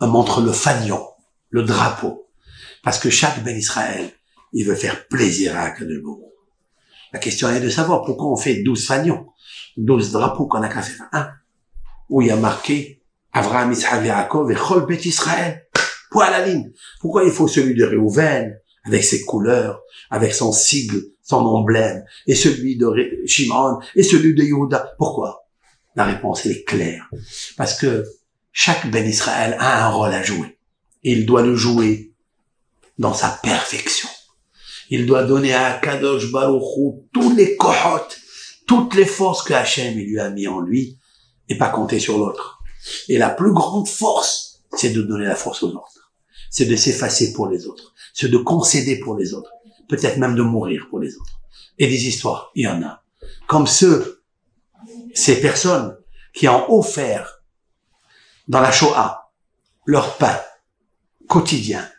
montrent le fanion, le drapeau. Parce que chaque Ben Israël, il veut faire plaisir à Akadosh Baruch Hu. La question est de savoir pourquoi on fait 12 fanions, 12 drapeaux qu'on a qu'à faire un, où il y a marqué Avraham, Yitzhak, Yaakov et Chol Bet Israël. Point à la ligne. Pourquoi il faut celui de Réhouven, avec ses couleurs, avec son sigle, son emblème, et celui de Shimon, et celui de Yehuda? Pourquoi? La réponse, elle est claire. Parce que chaque Ben Israël a un rôle à jouer. Et il doit le jouer dans sa perfection. Il doit donner à Kadosh Baruch Hu tous les kohot, toutes les forces que Hachem lui a mis en lui, et pas compter sur l'autre. Et la plus grande force, c'est de donner la force aux autres. C'est de s'effacer pour les autres. C'est de concéder pour les autres. Peut-être même de mourir pour les autres. Et des histoires, il y en a. Comme ces personnes qui ont offert dans la Shoah leur pain quotidien,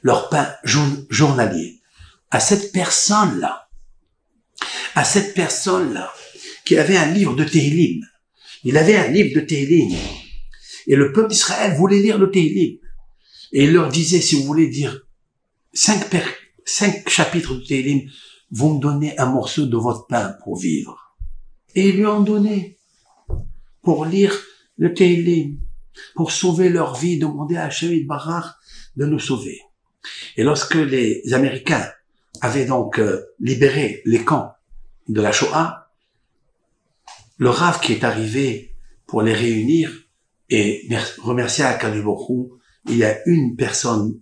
leur pain journalier, à cette personne-là qui avait un livre de Tehillim. Il avait un livre de Tehillim. Et le peuple d'Israël voulait lire le Tehillim. Et il leur disait, si vous voulez dire 5 chapitres de Tehillim, vous me donnez un morceau de votre pain pour vivre. Et ils lui ont donné pour lire le Tehillim, pour sauver leur vie, demander à Hachem Barach de nous sauver. Et lorsque les Américains avaient donc libéré les camps de la Shoah, le Rav qui est arrivé pour les réunir et remercier à Akadosh Baruch Hu, il y a une personne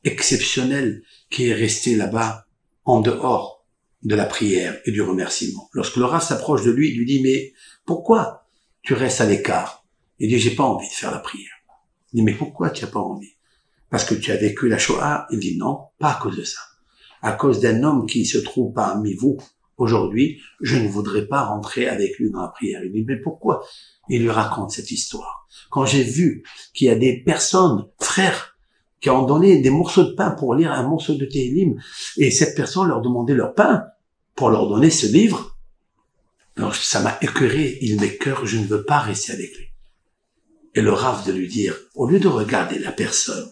exceptionnelle qui est restée là-bas en dehors de la prière et du remerciement. Lorsque le Rav s'approche de lui, il lui dit, mais pourquoi tu restes à l'écart? Il dit, j'ai pas envie de faire la prière. Il dit, mais pourquoi tu n'as pas envie? Parce que tu as vécu la Shoah? Il dit, non, pas à cause de ça. À cause d'un homme qui se trouve parmi vous aujourd'hui, je ne voudrais pas rentrer avec lui dans la prière. Il dit, mais pourquoi? Il lui raconte cette histoire. Quand j'ai vu qu'il y a des personnes, frères, qui ont donné des morceaux de pain pour lire un morceau de Tehillim, et cette personne leur demandait leur pain pour leur donner ce livre, alors ça m'a écœuré, il m'écœure, je ne veux pas rester avec lui. Et le Rav de lui dire, au lieu de regarder la personne,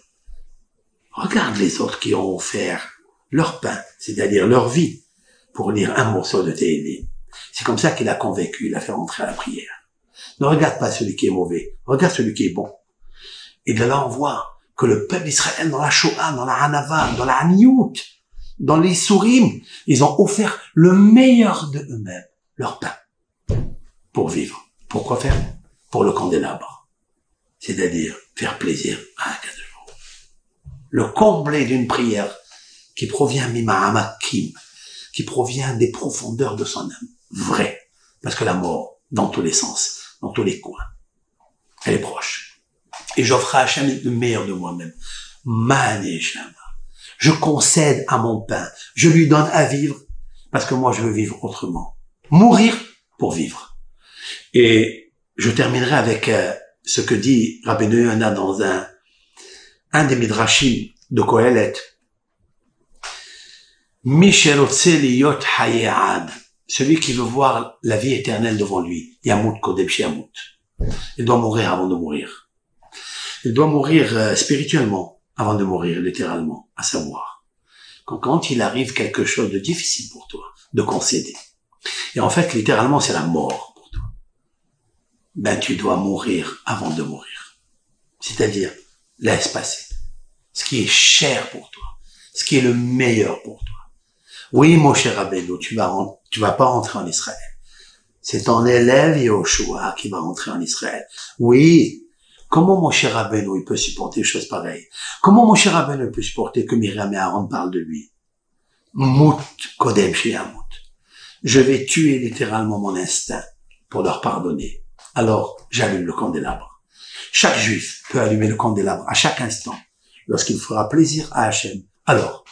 regarde les autres qui ont offert leur pain, c'est-à-dire leur vie, pour lire un morceau de Tehillim. C'est comme ça qu'il a convaincu, il a fait rentrer à la prière. Ne regarde pas celui qui est mauvais, regarde celui qui est bon. Et de là, on voit que le peuple d'Israël, dans la Shoah, dans la Hanava, dans la Haniout, dans les Sourim, ils ont offert le meilleur de eux-mêmes, leur pain, pour vivre. Pourquoi faire? Pour le candélabre. C'est-à-dire faire plaisir à Akadosh Baruch Hu. Le combler d'une prière qui provient Mima'amakim, qui provient des profondeurs de son âme. Vrai. Parce que la mort, dans tous les sens, dans tous les coins, elle est proche. Et j'offre à Hachem le meilleur de moi-même. Maneshama. Je concède à mon pain. Je lui donne à vivre parce que moi je veux vivre autrement. Mourir pour vivre. Et je terminerai avec ce que dit Rabbeinu Yonah dans un des midrashim de Kohelet. Misherotse liyot hayad. Celui qui veut voir la vie éternelle devant lui. Yamut kodem sheyamut. Il doit mourir avant de mourir. Il doit mourir spirituellement avant de mourir littéralement, à savoir quand il arrive quelque chose de difficile pour toi, de concéder. Et en fait, littéralement, c'est la mort pour toi. Ben, tu dois mourir avant de mourir. C'est-à-dire, laisse passer ce qui est cher pour toi, ce qui est le meilleur pour toi. Oui, mon cher Rabbeinu, tu vas pas rentrer en Israël. C'est ton élève Yehoshua qui va rentrer en Israël. Oui. Comment mon cher Rabbeinu, il peut supporter des choses pareilles? Comment mon cher Rabbeinu peut supporter que Myriam et Aaron parlent de lui? Mout kodem sheyamut. Je vais tuer littéralement mon instinct pour leur pardonner. Alors, j'allume le candélabre. Chaque juif peut allumer le candélabre à chaque instant lorsqu'il fera plaisir à Hachem. Alors,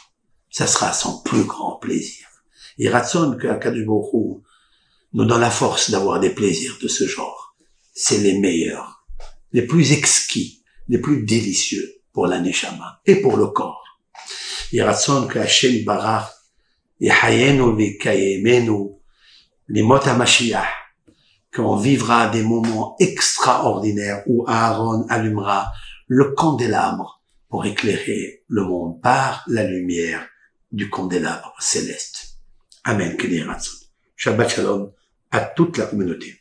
ça sera son plus grand plaisir. Et Ratson que Akadosh Baruch Hu nous donne la force d'avoir des plaisirs de ce genre. C'est les meilleurs, les plus exquis, les plus délicieux pour la neshama et pour le corps. Et Ratson que Hachem Barach Yehayenu v'Kayemenu Limot HaMashiach, qu'on vivra des moments extraordinaires où Aaron allumera le candélabre pour éclairer le monde par la lumière du candélabre céleste. Amen. Shabbat Shalom à toute la communauté.